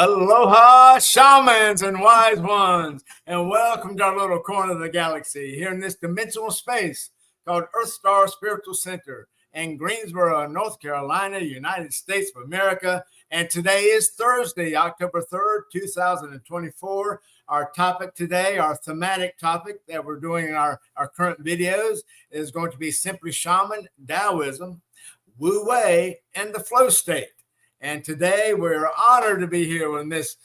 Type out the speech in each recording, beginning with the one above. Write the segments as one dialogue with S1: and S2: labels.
S1: Aloha, shamans and wise ones, and welcome to our little corner of the galaxy here in this dimensional space called EarthStar Spiritual Center in Greensboro, North Carolina, United States of America. And today is Thursday, October 3rd, 2024. Our topic today, our thematic topic that we're doing in our current videos is going to be simply shaman, Taoism, WEI, and the flow state. And today we're honored to be here with Miss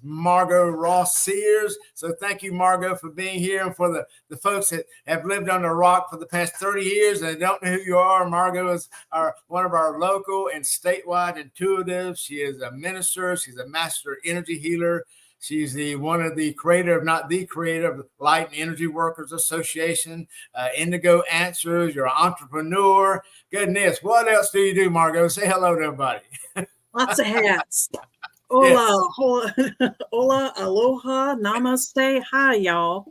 S1: Margot Ross Sears. So thank you, Margot, for being here. And for the folks that have lived on the rock for the past 30 years and don't know who you are, Margot is one of our local and statewide intuitives. She is a minister. She's a master energy healer. She's one of the creator, if not the creator, of Light and Energy Workers Association, Indigo Answers. You're an entrepreneur. Goodness, what else do you do, Margot? Say hello to everybody.
S2: Lots of hats. Hola, yes. Hola, aloha, namaste, hi, y'all.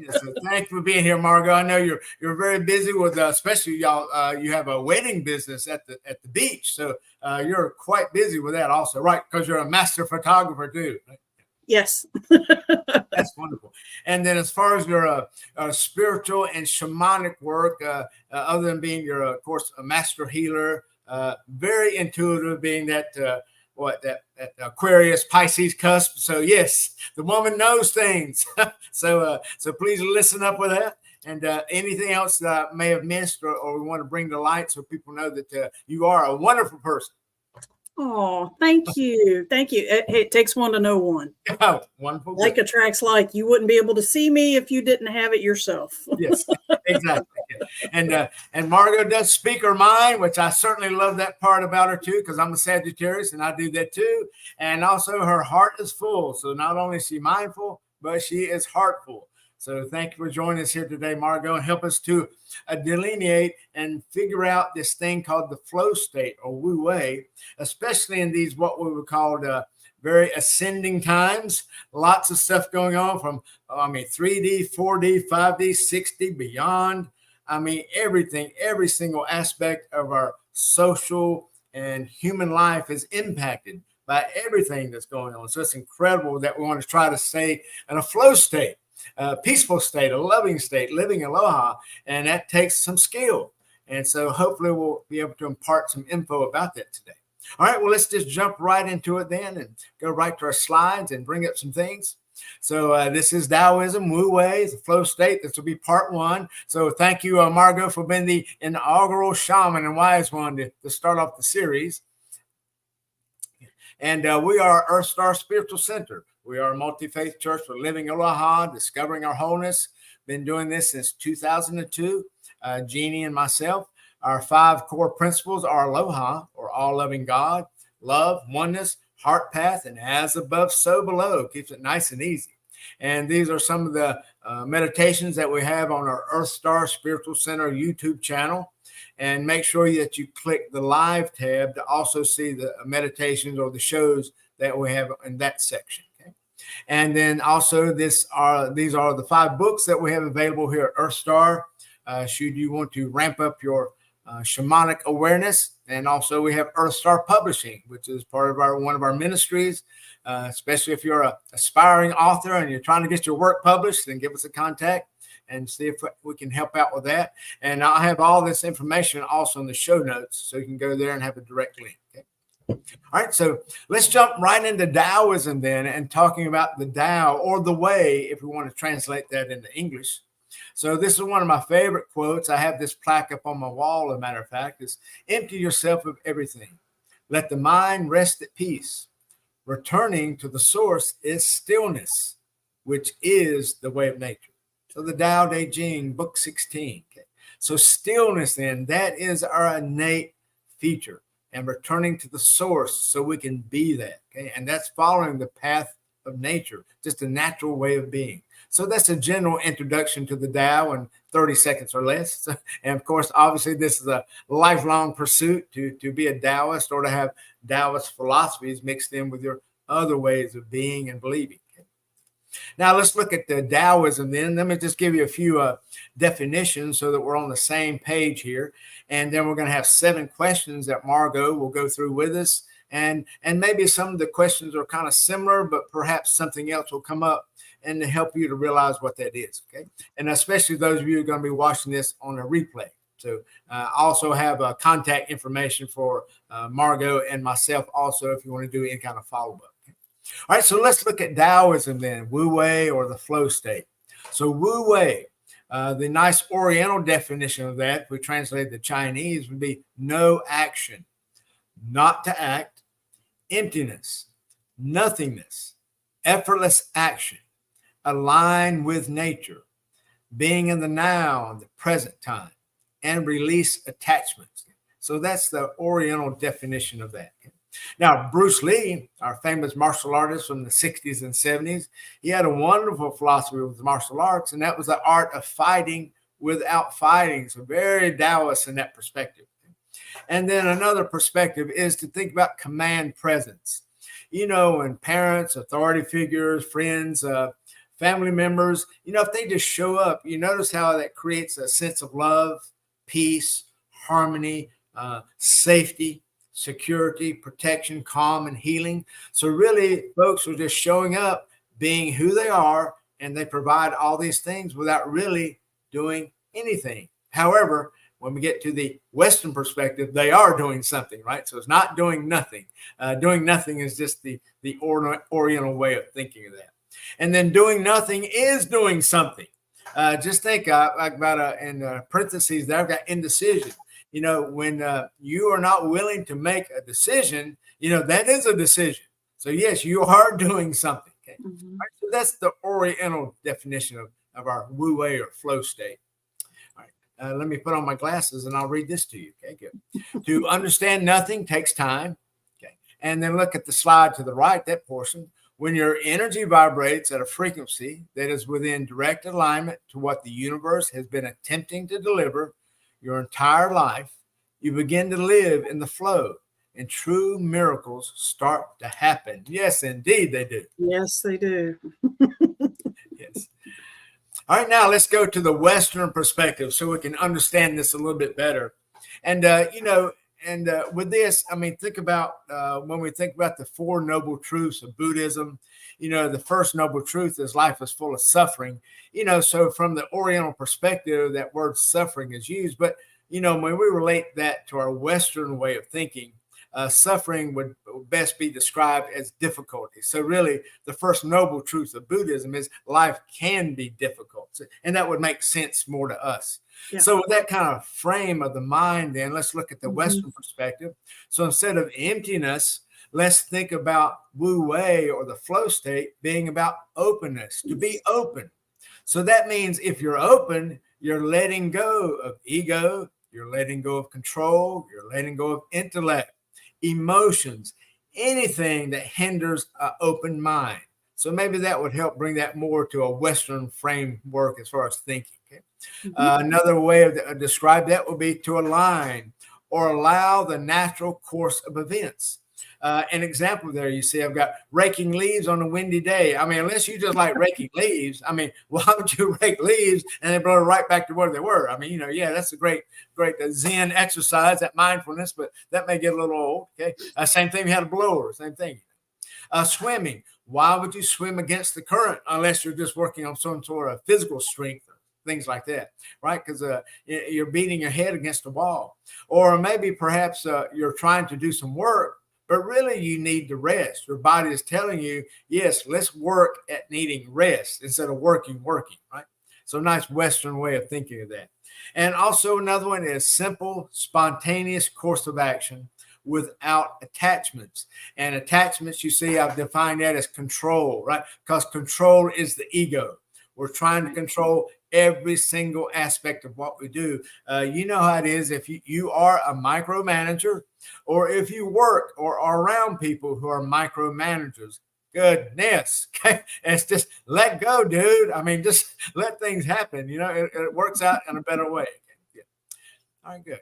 S1: So thanks for being here, Margot. I know you're very busy with, especially y'all. You have a wedding business at the beach, so you're quite busy with that, also, right? Because you're a master photographer too. Right?
S2: Yes.
S1: That's wonderful. And then, as far as your spiritual and shamanic work, other than being your, of course, a master healer. Very intuitive, being that Aquarius Pisces cusp. So yes, the woman knows things. So please listen up with that. And anything else that I may have missed or we want to bring to light so people know that you are a wonderful person.
S2: Oh, thank you. Thank you. It takes one to know one.
S1: Oh, wonderful.
S2: Like attracts like. You wouldn't be able to see me if you didn't have it yourself.
S1: Yes, exactly. And Margot does speak her mind, which I certainly love that part about her too, because I'm a Sagittarius and I do that too. And also her heart is full. So not only is she mindful, but she is heartful. So thank you for joining us here today, Margot, and help us to delineate and figure out this thing called the flow state or WEI, especially in these what we would call very ascending times. Lots of stuff going on from 3D, 4D, 5D, 6D, beyond. Everything, every single aspect of our social and human life is impacted by everything that's going on. So it's incredible that we want to try to stay in a flow state. A peaceful state, a loving state, living aloha, and that takes some skill. And so hopefully we'll be able to impart some info about that today. All right, well, let's just jump right into it then and go right to our slides and bring up some things. So this is Taoism, WEI, the flow state. This will be part one. So thank you, Margot, for being the inaugural shaman and wise one to start off the series. And we are EarthStar Spiritual Center. We are a multi-faith church for living aloha, discovering our wholeness. Been doing this since 2002. Jeannie and myself, our 5 core principles are aloha, or all-loving God, love, oneness, heart path, and as above, so below. Keeps it nice and easy. And these are some of the meditations that we have on our EarthStar Spiritual Center YouTube channel. And make sure that you click the live tab to also see the meditations or the shows that we have in that section. And then also these are the 5 books that we have available here at EarthStar. Should you want to ramp up your shamanic awareness. And also we have EarthStar Publishing, which is part of one of our ministries. Especially if you're an aspiring author and you're trying to get your work published, then give us a contact and see if we can help out with that. And I'll have all this information also in the show notes, so you can go there and have a direct link. Okay? All right, so let's jump right into Taoism then, and talking about the Tao, or the way, if we want to translate that into English. So this is one of my favorite quotes. I have this plaque up on my wall, as a matter of fact. It's empty yourself of everything. Let the mind rest at peace. Returning to the source is stillness, which is the way of nature. So the Tao Te Ching, book 16. Okay. So stillness then, that is our innate feature. And returning to the source so we can be that. Okay? And that's following the path of nature, just a natural way of being. So that's a general introduction to the Tao in 30 seconds or less. And of course, obviously, this is a lifelong pursuit to be a Taoist, or to have Taoist philosophies mixed in with your other ways of being and believing. Okay? Now, let's look at the Taoism then. Let me just give you a few definitions so that we're on the same page here. And then we're going to have 7 questions that Margot will go through with us. And maybe some of the questions are kind of similar, but perhaps something else will come up and to help you to realize what that is. Okay. And especially those of you who are going to be watching this on a replay. So I also have contact information for Margot and myself also if you want to do any kind of follow-up. Okay. All right, so let's look at Taoism then, Wu Wei or the flow state. So Wu Wei, the nice Oriental definition of that, if we translate the Chinese, would be no action, not to act, emptiness, nothingness, effortless action, align with nature, being in the now, in the present time, and release attachments. So that's the Oriental definition of that. Now, Bruce Lee, our famous martial artist from the 60s and 70s, he had a wonderful philosophy with martial arts, and that was the art of fighting without fighting. So very Taoist in that perspective. And then another perspective is to think about command presence. You know, when parents, authority figures, friends, family members, you know, if they just show up, you notice how that creates a sense of love, peace, harmony, safety, security, protection, calm, and healing. So really, folks are just showing up, being who they are, and they provide all these things without really doing anything. However, when we get to the Western perspective, they are doing something, right? So it's not doing nothing. Doing nothing is just the Oriental way of thinking of that. And then doing nothing is doing something. Just think like about in parentheses there, I've got indecision. You know, when you are not willing to make a decision, you know, that is a decision. So yes, you are doing something. Okay. Mm-hmm. Right, so that's the Oriental definition of our Wu Wei or flow state. All right. Let me put on my glasses and I'll read this to you. Okay, good. To understand nothing takes time. Okay. And then look at the slide to the right, that portion. When your energy vibrates at a frequency that is within direct alignment to what the universe has been attempting to deliver your entire life, you begin to live in the flow and true miracles start to happen. Yes, indeed they do.
S2: Yes, they do.
S1: Yes. All right, now let's go to the Western perspective so we can understand this a little bit better. And, you know, and with this, I mean, think about when we think about the Four Noble Truths of Buddhism, you know, the first noble truth is life is full of suffering, you know, so from the Oriental perspective, that word suffering is used. But, you know, when we relate that to our Western way of thinking, suffering would best be described as difficulty. So really, the first noble truth of Buddhism is life can be difficult. And that would make sense more to us. Yeah. So with that kind of frame of the mind, then let's look at the Western perspective. So instead of emptiness, let's think about Wu Wei or the flow state being about openness, to be open. So that means if you're open, you're letting go of ego, you're letting go of control, you're letting go of intellect, emotions, anything that hinders an open mind. So maybe that would help bring that more to a Western framework as far as thinking. Okay? Another way of describe that would be to align or allow the natural course of events. An example there, you see, I've got raking leaves on a windy day. I mean, unless you just like raking leaves, I mean, why would you rake leaves and they blow right back to where they were? I mean, you know, yeah, that's a great Zen exercise, that mindfulness, but that may get a little old. Okay. Same thing, you had a blower, same thing. Swimming. Why would you swim against the current unless you're just working on some sort of physical strength or things like that, right? Because you're beating your head against a wall. Or maybe perhaps you're trying to do some work, but really you need to rest. Your body is telling you, yes, let's work at needing rest instead of working, right? So nice Western way of thinking of that. And also another one is simple, spontaneous course of action without attachments. And attachments, you see, I've defined that as control, right? Because control is the ego. We're trying to control every single aspect of what we do. You know how it is if you are a micromanager, or if you work or are around people who are micromanagers. Goodness, okay? It's just let go, dude. I mean, just let things happen. You know, it works out in a better way. Yeah. All right, good.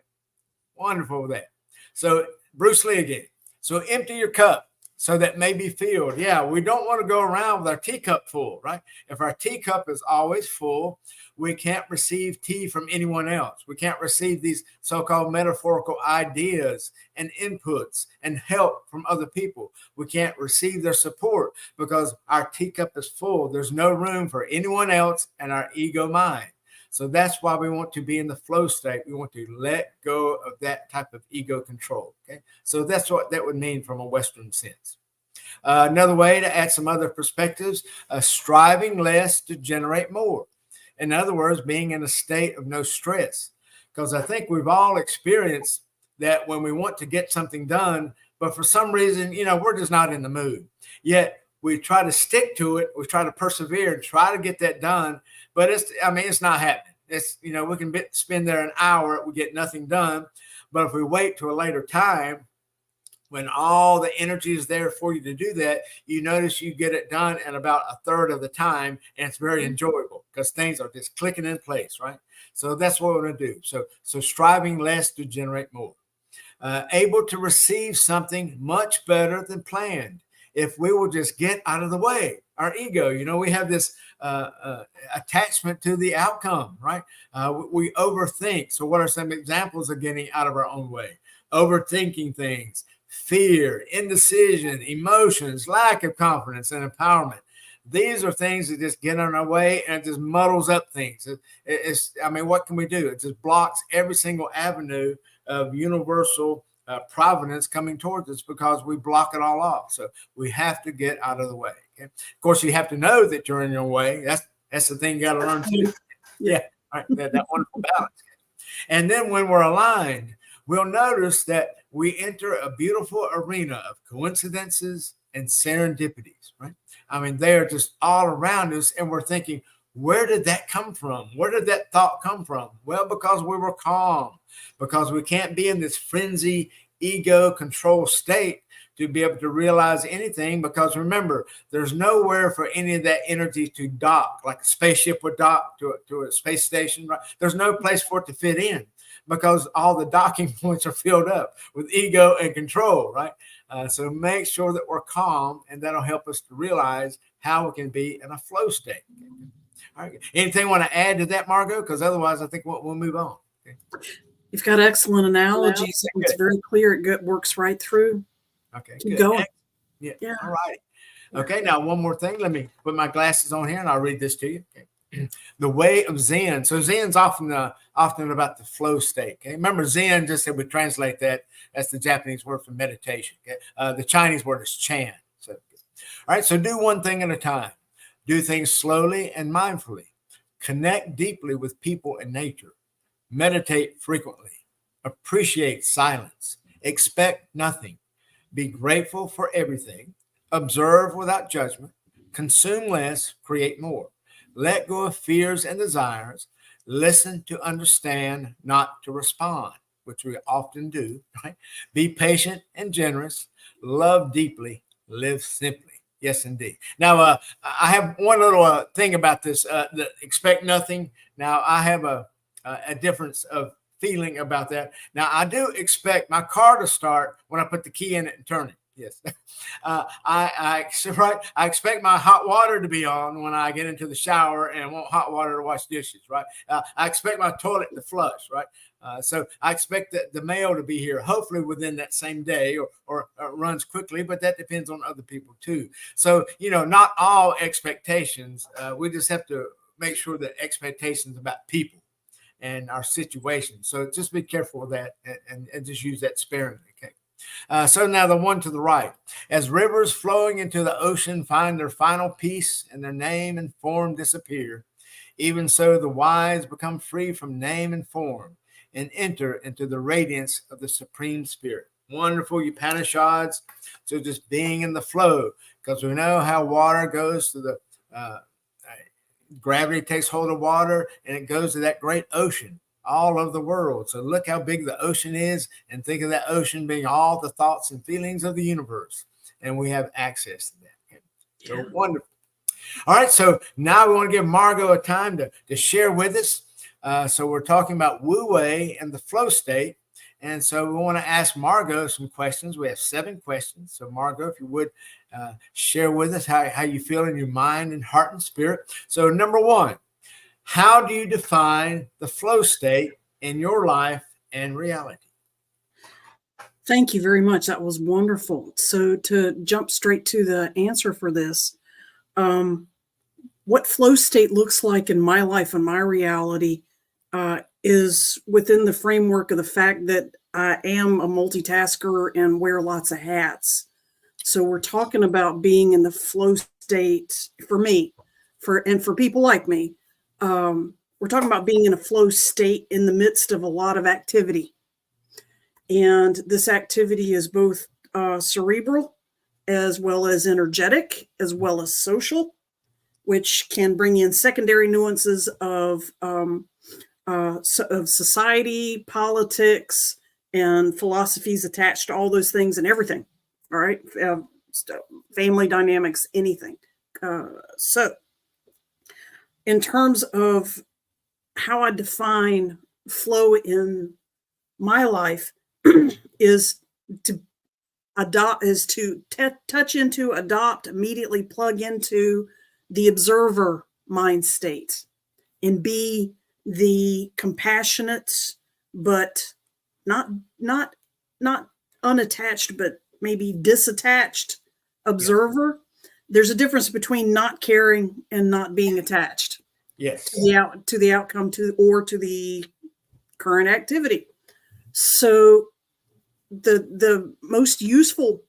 S1: Wonderful with that. So Bruce Lee again. So empty your cup. so that may be filled. Yeah, we don't want to go around with our teacup full, right? If our teacup is always full, we can't receive tea from anyone else. We can't receive these so-called metaphorical ideas and inputs and help from other people. We can't receive their support because our teacup is full. There's no room for anyone else and our ego mind. So that's why we want to be in the flow state. We want to let go of that type of ego control. Okay, so that's what that would mean from a Western sense. Another way to add some other perspectives, striving less to generate more. In other words, being in a state of no stress. Because I think we've all experienced that when we want to get something done, but for some reason, we're just not in the mood. Yet we try to stick to it. We try to persevere and try to get that done. But it's not happening. It's, we can spend there an hour, we get nothing done. But if we wait to a later time, when all the energy is there for you to do that, you notice you get it done in about a third of the time, and it's very enjoyable because things are just clicking in place, right? So that's what we're going to do. So striving less to generate more. Able to receive something much better than planned. If we will just get out of the way, our ego, we have this attachment to the outcome, right? We overthink. So what are some examples of getting out of our own way? Overthinking things, fear, indecision, emotions, lack of confidence, and empowerment. These are things that just get in our way and it just muddles up things. What can we do? It just blocks every single avenue of universal providence coming towards us because we block it all off. So we have to get out of the way. Okay? Of course, you have to know that you're in your way. That's the thing you got to learn too. Yeah, right. That wonderful balance. And then when we're aligned, we'll notice that we enter a beautiful arena of coincidences and serendipities, right? They are just all around us, and we're thinking, where did that come from? Where did that thought come from? Well, because we were calm, because we can't be in this frenzy, ego control state to be able to realize anything. Because remember, there's nowhere for any of that energy to dock, like a spaceship would dock to a space station, right? There's no place for it to fit in because all the docking points are filled up with ego and control, right? So make sure that we're calm, and that'll help us to realize how we can be in a flow state. All right. Anything want to add to that, Margot? Because otherwise, I think we'll move on. Okay.
S2: You've got excellent analogies.
S1: Well,
S2: it's very clear. It works right through.
S1: Okay.
S2: Keep going.
S1: Yeah. All right. Okay. Now, one more thing. Let me put my glasses on here, and I'll read this to you. Okay. The way of Zen. So Zen's often about the flow state. Okay. Remember, Zen, just that we translate that. That's the Japanese word for meditation. Okay. The Chinese word is chant. So, all right. So do one thing at a time. Do things slowly and mindfully. Connect deeply with people and nature. Meditate frequently. Appreciate silence. Expect nothing. Be grateful for everything. Observe without judgment. Consume less. Create more. Let go of fears and desires. Listen to understand, not to respond, which we often do. Right? Be patient and generous. Love deeply. Live simply. Yes, indeed. Now, I have one little thing about this, the expect nothing. Now, I have a difference of feeling about that. Now, I do expect my car to start when I put the key in it and turn it. Yes. I expect my hot water to be on when I get into the shower and want hot water to wash dishes, right? I expect my toilet to flush, right? So I expect the mail to be here, hopefully within that same day or runs quickly, but that depends on other people too. So, not all expectations. We just have to make sure that expectations about people and our situation. So just be careful of that and just use that sparingly. Okay. So now the one to the right. As rivers flowing into the ocean find their final peace and their name and form disappear, even so the wise become free from name and form and enter into the radiance of the Supreme Spirit. Wonderful Upanishads. So just being in the flow, because we know how water goes to the gravity takes hold of water and it goes to that great ocean all over the world. So look how big the ocean is, and think of that ocean being all the thoughts and feelings of the universe. And we have access to that. Okay. So wonderful. All right. So now we want to give Margot a time to share with us. So we're talking about WEI and the flow state. And so we want to ask Margot some questions. We have 7 questions. So Margot, if you would share with us how you feel in your mind and heart and spirit. So number 1, how do you define the flow state in your life and reality?
S2: Thank you very much. That was wonderful. So to jump straight to the answer for this, what flow state looks like in my life and my reality is within the framework of the fact that I am a multitasker and wear lots of hats. So we're talking about being in the flow state for me, for people like me. We're talking about being in a flow state in the midst of a lot of activity. And this activity is both cerebral as well as energetic, as well as social, which can bring in secondary nuances of society, politics, and philosophies attached to all those things and everything. All right. Family dynamics, anything. So in terms of how I define flow in my life is to touch into, adopt, immediately plug into the observer mind state and be the compassionate, but not unattached, but maybe disattached observer. There's a difference between not caring and not being attached.
S1: Yes.
S2: To the outcome or to the current activity. So the most useful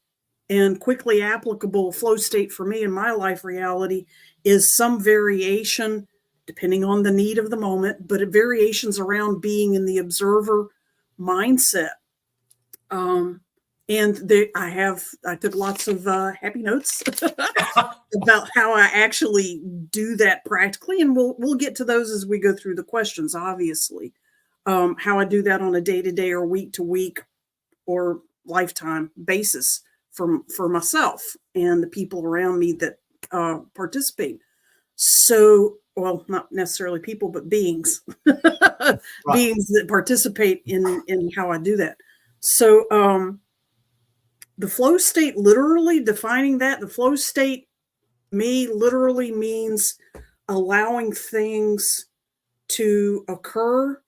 S2: and quickly applicable flow state for me in my life reality is some variation, depending on the need of the moment, but variations around being in the observer mindset. And I took lots of happy notes about how I actually do that practically, and we'll get to those as we go through the questions. Obviously, how I do that on a day-to-day or week-to-week or lifetime basis for myself and the people around me that participate. So, well, not necessarily people, but beings, right. Beings that participate in how I do that. So the flow state, literally defining that, the flow state literally means allowing things to occur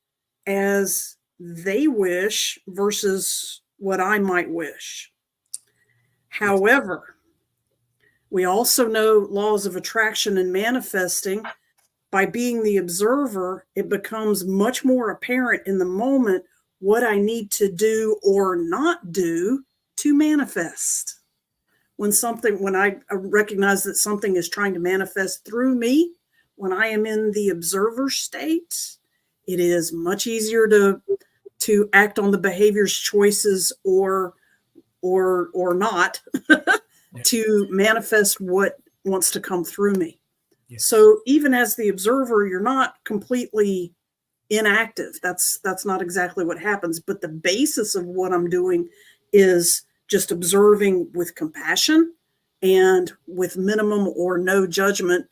S2: as they wish versus what I might wish. However, we also know laws of attraction and manifesting. By being the observer, it becomes much more apparent in the moment what I need to do or not do to manifest. When I recognize that something is trying to manifest through me, when I am in the observer state, it is much easier to act on the behaviors, choices, or not to manifest what wants to come through me. Yes. So even as the observer, you're not completely inactive. That's not exactly what happens. But the basis of what I'm doing is just observing with compassion and with minimum or no judgment,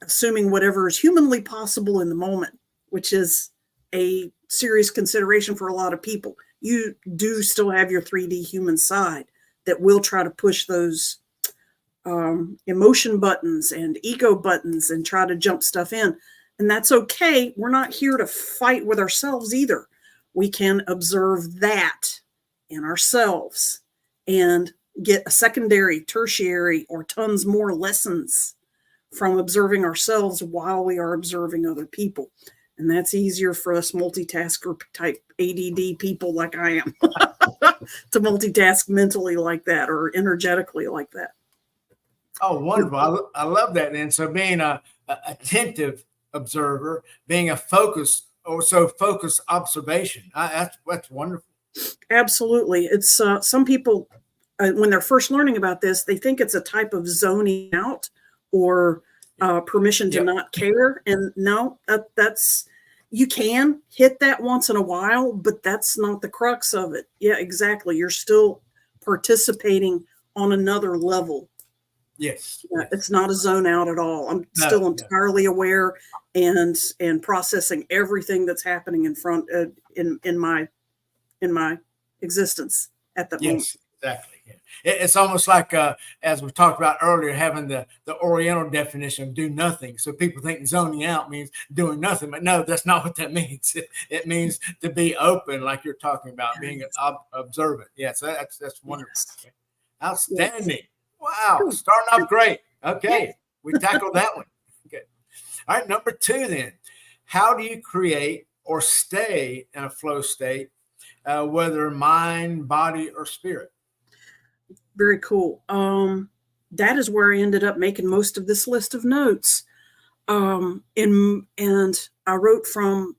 S2: assuming whatever is humanly possible in the moment, which is a serious consideration for a lot of people. You do still have your 3D human side that will try to push those emotion buttons and ego buttons and try to jump stuff in. And that's okay. We're not here to fight with ourselves either. We can observe that in ourselves and get a secondary, tertiary, or tons more lessons from observing ourselves while we are observing other people. And that's easier for us multitasker type ADD people like I am to multitask mentally like that or energetically like that.
S1: Oh, wonderful. I love that. And so being a attentive observer, being a focused observation, that's wonderful.
S2: Absolutely. It's some people, when they're first learning about this, they think it's a type of zoning out or permission to not care. And no, that's, you can hit that once in a while, but that's not the crux of it. Yeah, exactly. You're still participating on another level.
S1: Yes.
S2: It's not a zone out at all. I'm still entirely aware and processing everything that's happening in front in my in my existence at that moment.
S1: Yes, exactly. Yeah. It's almost like, as we talked about earlier, having the Oriental definition of do nothing. So people think zoning out means doing nothing, but no, that's not what that means. It means to be open, like you're talking about, being observant. Yes, that's wonderful.
S2: Yes.
S1: Outstanding.
S2: Yes.
S1: Wow,
S2: Cool.
S1: starting off great. Okay, we tackled that one. Okay. All right, number 2 then. How do you create or stay in a flow state, whether mind, body, or spirit?
S2: Very cool. That is where I ended up making most of this list of notes. And I wrote from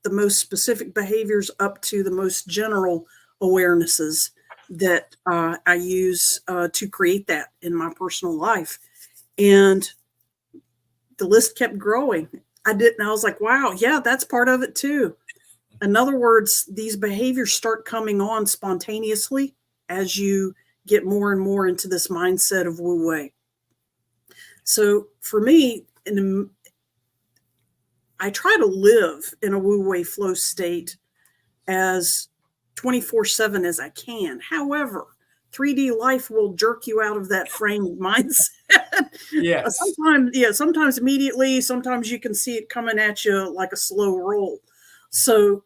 S2: the most specific behaviors up to the most general awarenesses that I use to create that in my personal life. And the list kept growing. I was like, wow, yeah, that's part of it too. In other words, these behaviors start coming on spontaneously as you get more and more into this mindset of Wu Wei. So for me, I try to live in a Wu Wei flow state as 24/7 as I can. However, 3D life will jerk you out of that frame of mindset.
S1: Yes.
S2: Sometimes immediately, sometimes you can see it coming at you like a slow roll. So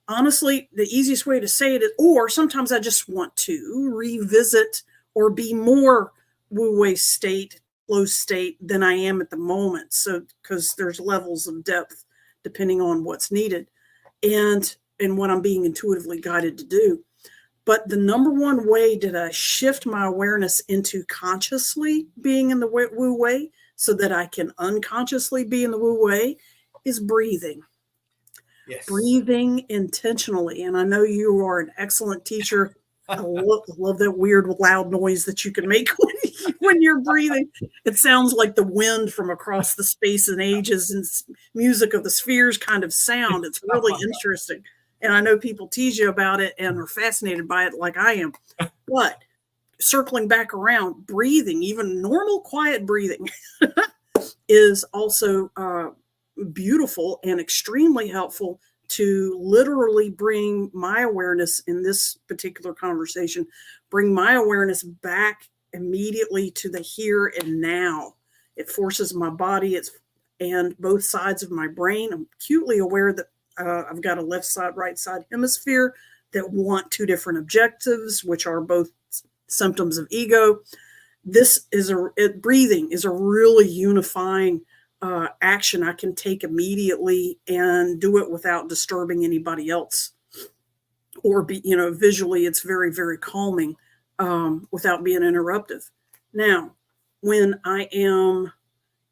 S2: honestly, the easiest way to say it is, or sometimes I just want to revisit or be more Wu Wei state, flow state than I am at the moment. So, because there's levels of depth depending on what's needed and what I'm being intuitively guided to do. But the number one way that I shift my awareness into consciously being in the Wu Wei so that I can unconsciously be in the Wu Wei is breathing.
S1: Yes.
S2: Breathing intentionally. And I know you are an excellent teacher. I love that weird loud noise that you can make when you're breathing. It sounds like the wind from across the space and ages and music of the spheres kind of sound. It's really interesting. And I know people tease you about it and are fascinated by it like I am. But circling back around, breathing, even normal quiet breathing is also beautiful and extremely helpful to literally bring my awareness in this particular conversation, bring my awareness back immediately to the here and now. It forces my body and both sides of my brain. I'm acutely aware that I've got a left side, right side hemisphere that want two different objectives, which are both symptoms of ego. Breathing is a really unifying action I can take immediately and do it without disturbing anybody else, or visually it's very, very calming without being interruptive. Now, when I am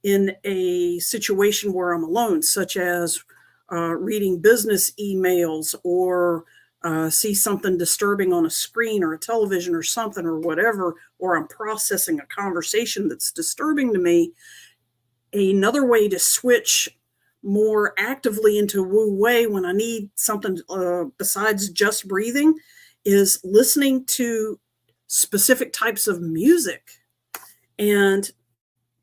S2: in a situation where I'm alone, such as reading business emails or see something disturbing on a screen or a television or something or whatever, or I'm processing a conversation that's disturbing to me, another way to switch more actively into Wu Wei when I need something besides just breathing is listening to specific types of music. And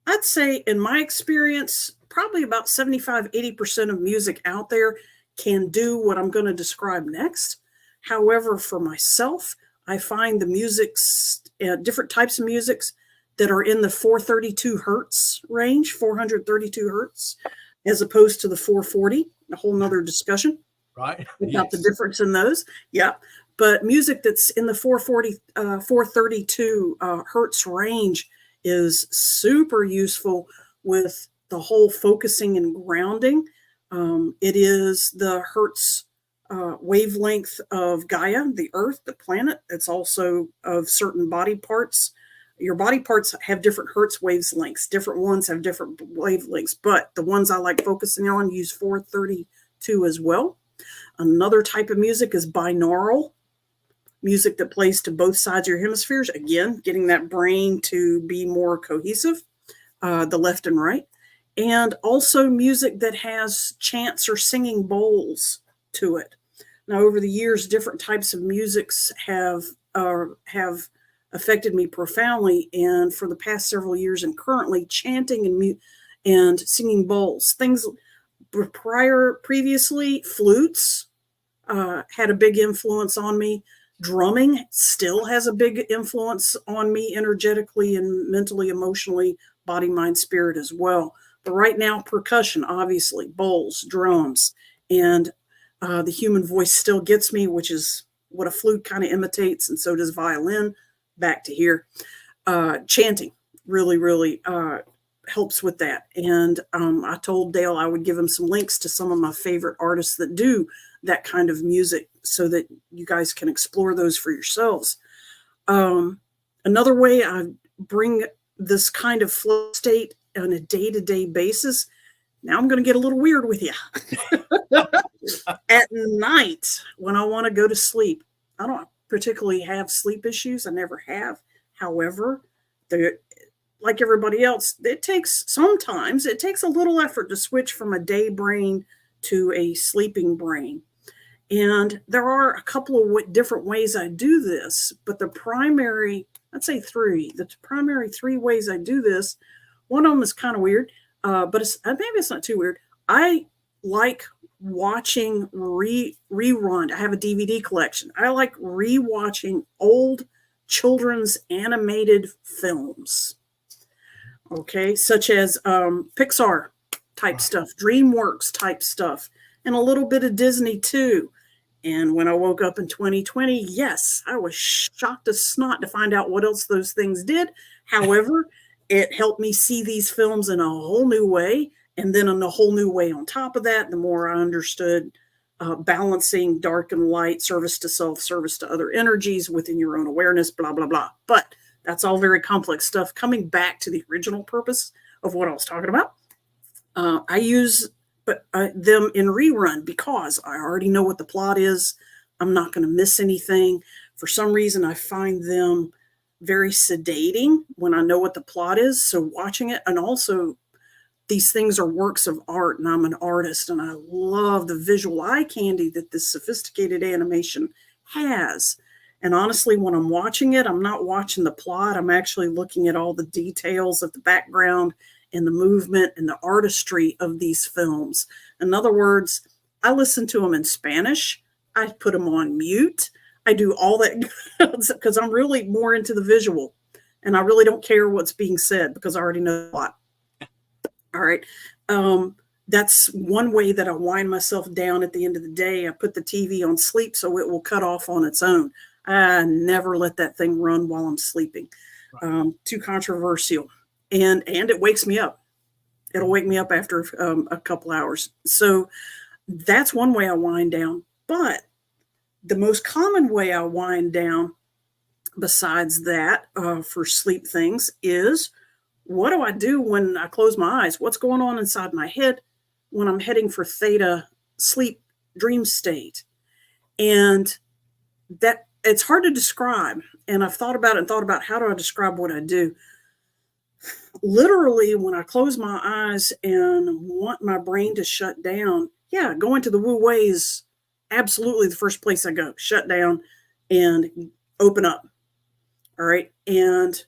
S2: I'd say in my experience, probably about 75-80% of music out there can do what I'm going to describe next. However, for myself, I find the music's, different types of musics that are in the 432 hertz range, 432 hertz, as opposed to the 440, a whole nother discussion.
S1: Right.
S2: About the difference in those. Yeah. But music that's in the 432 hertz range is super useful with the whole focusing and grounding. It is the hertz wavelength of Gaia, the earth, the planet. It's also of certain body parts. Your body parts have different hertz wavelengths. Different ones have different wavelengths, but the ones I like focusing on use 432 as well. Another type of music is binaural music that plays to both sides of your hemispheres. Again, getting that brain to be more cohesive, the left and right. And also music that has chants or singing bowls to it. Now, over the years, different types of musics have affected me profoundly. And for the past several years and currently, chanting and singing bowls, things previously, flutes, had a big influence on me. Drumming still has a big influence on me energetically and mentally, emotionally, body, mind, spirit as well. But right now, percussion, obviously, bowls, drums, and the human voice still gets me, which is what a flute kind of imitates, and so does violin. Back to here. Chanting really, really helps with that. And I told Dale I would give him some links to some of my favorite artists that do that kind of music so that you guys can explore those for yourselves. Another way I bring this kind of flow state on a day-to-day basis. Now I'm going to get a little weird with you. At night, when I want to go to sleep, I don't particularly have sleep issues. I never have. However, like everybody else, it takes a little effort to switch from a day brain to a sleeping brain. And there are a couple of different ways I do this, but the primary, I'd say the primary three ways I do this, one of them is kind of weird, but maybe it's not too weird. I like watching rerun. I have a DVD collection. I like rewatching old children's animated films. Okay, such as Pixar type stuff, DreamWorks type stuff, and a little bit of Disney too. And when I woke up in 2020, yes, I was shocked as snot to find out what else those things did. However, it helped me see these films in a whole new way. And then in a whole new way on top of that, the more I understood balancing dark and light, service to self, service to other energies within your own awareness, blah, blah, blah. But that's all very complex stuff. Coming back to the original purpose of what I was talking about, I use them in rerun because I already know what the plot is. I'm not going to miss anything. For some reason, I find them very sedating when I know what the plot is. So watching it, and also these things are works of art, and I'm an artist, and I love the visual eye candy that this sophisticated animation has. And honestly, when I'm watching it, I'm not watching the plot. I'm actually looking at all the details of the background and the movement and the artistry of these films. In other words, I listen to them in Spanish. I put them on mute. I do all that because I'm really more into the visual, and I really don't care what's being said because I already know the plot. All right. That's one way that I wind myself down at the end of the day. I put the TV on sleep so it will cut off on its own. I never let that thing run while I'm sleeping. Too controversial. And it wakes me up. It'll wake me up after a couple hours. So that's one way I wind down. But the most common way I wind down besides that for sleep things is, what do I do when I close my eyes? What's going on inside my head when I'm heading for theta sleep dream state? And that it's hard to describe. And I've thought about how do I describe what I do? Literally, when I close my eyes and want my brain to shut down, going to the WEI is absolutely the first place I go. Shut down and open up. All right. And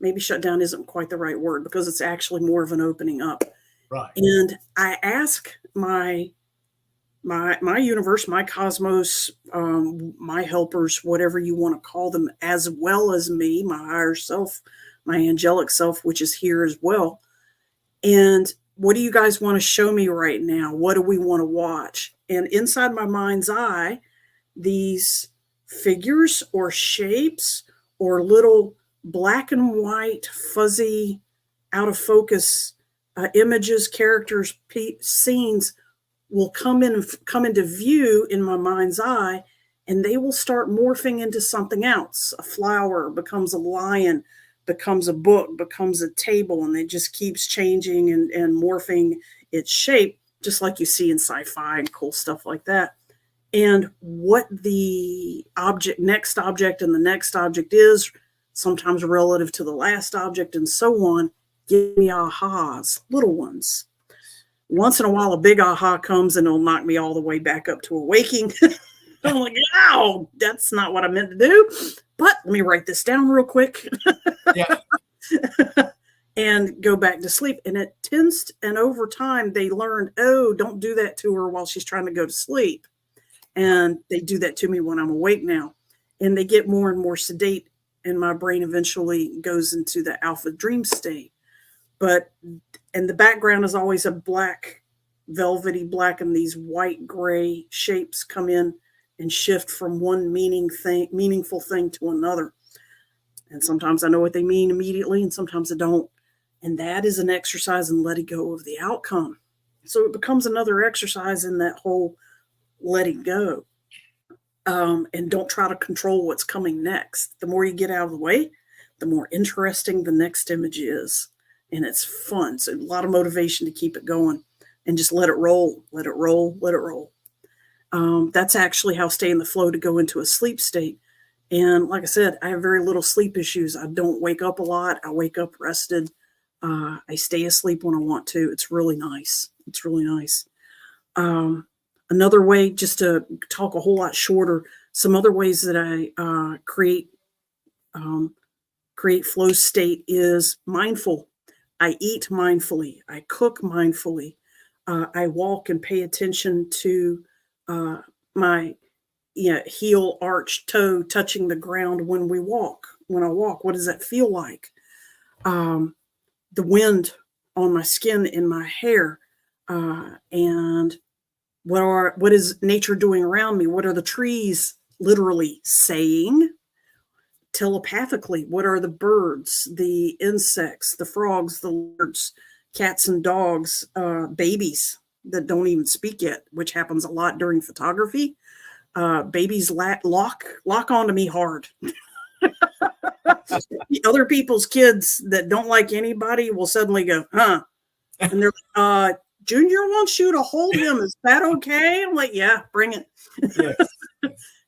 S2: maybe shut down isn't quite the right word because it's actually more of an opening up.
S1: Right.
S2: And I ask my universe, my cosmos, my helpers, whatever you want to call them, as well as me, my higher self, my angelic self, which is here as well. And what do you guys want to show me right now? What do we want to watch? And inside my mind's eye, these figures or shapes or little black and white, fuzzy, out of focus images, characters, scenes will come into view in my mind's eye, and they will start morphing into something else. A flower becomes a lion, becomes a book, becomes a table, and it just keeps changing and morphing its shape, just like you see in sci-fi and cool stuff like that. And what the next object and the next object is, sometimes relative to the last object and so on, give me ahas, little ones. Once in a while, a big aha comes and it'll knock me all the way back up to a waking. I'm like, ow, that's not what I meant to do. But let me write this down real quick.
S1: Yeah.
S2: And go back to sleep. And it tends, and over time, they learned, oh, don't do that to her while she's trying to go to sleep. And they do that to me when I'm awake now. And they get more and more sedate, and my brain eventually goes into the alpha dream state. But, and the background is always a black, velvety black, and these white gray shapes come in and shift from one meaningful thing to another. And sometimes I know what they mean immediately, and sometimes I don't. And that is an exercise in letting go of the outcome. So it becomes another exercise in that whole letting go. And don't try to control what's coming next. The more you get out of the way, the more interesting the next image is. And it's fun. So a lot of motivation to keep it going and just let it roll, let it roll, let it roll. That's actually how stay in the flow to go into a sleep state. And like I said, I have very little sleep issues. I don't wake up a lot. I wake up rested. I stay asleep when I want to. It's really nice. It's really nice. Another way, just to talk a whole lot shorter, some other ways that I create flow state is mindful. I eat mindfully. I cook mindfully. I walk and pay attention to my heel, arch, toe touching the ground when I walk. What does that feel like? The wind on my skin, in my hair, and what is nature doing around me? What are the trees literally saying? Telepathically, what are the birds, the insects, the frogs, the lizards, cats and dogs, babies that don't even speak yet, which happens a lot during photography. Babies lock onto me hard. Other people's kids that don't like anybody will suddenly go, huh? And they're like, Junior wants you to hold him. Is that okay? I'm like, yeah, bring it. Yes.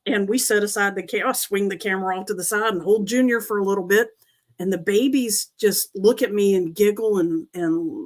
S2: And we set aside the camera, swing the camera off to the side and hold Junior for a little bit. And the babies just look at me and giggle and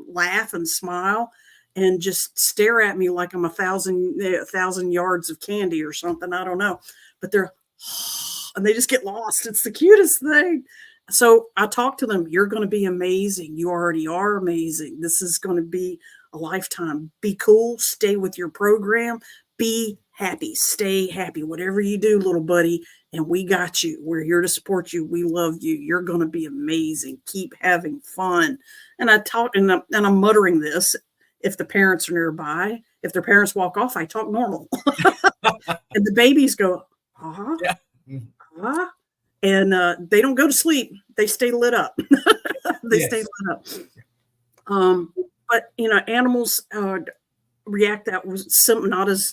S2: laugh and smile and just stare at me like I'm 1,000 yards of candy or something. I don't know. But and they just get lost. It's the cutest thing. So I talk to them. You're going to be amazing. You already are amazing. This is going to be a lifetime. Be cool. Stay with your program. Be happy. Stay happy. Whatever you do, little buddy, and we got you. We're here to support you. We love you. You're going to be amazing. Keep having fun. And I talk, and I'm muttering this. If the parents are nearby, if their parents walk off, I talk normal. And the babies go, yeah. And they don't go to sleep. They stay lit up. They stay lit up. But animals react that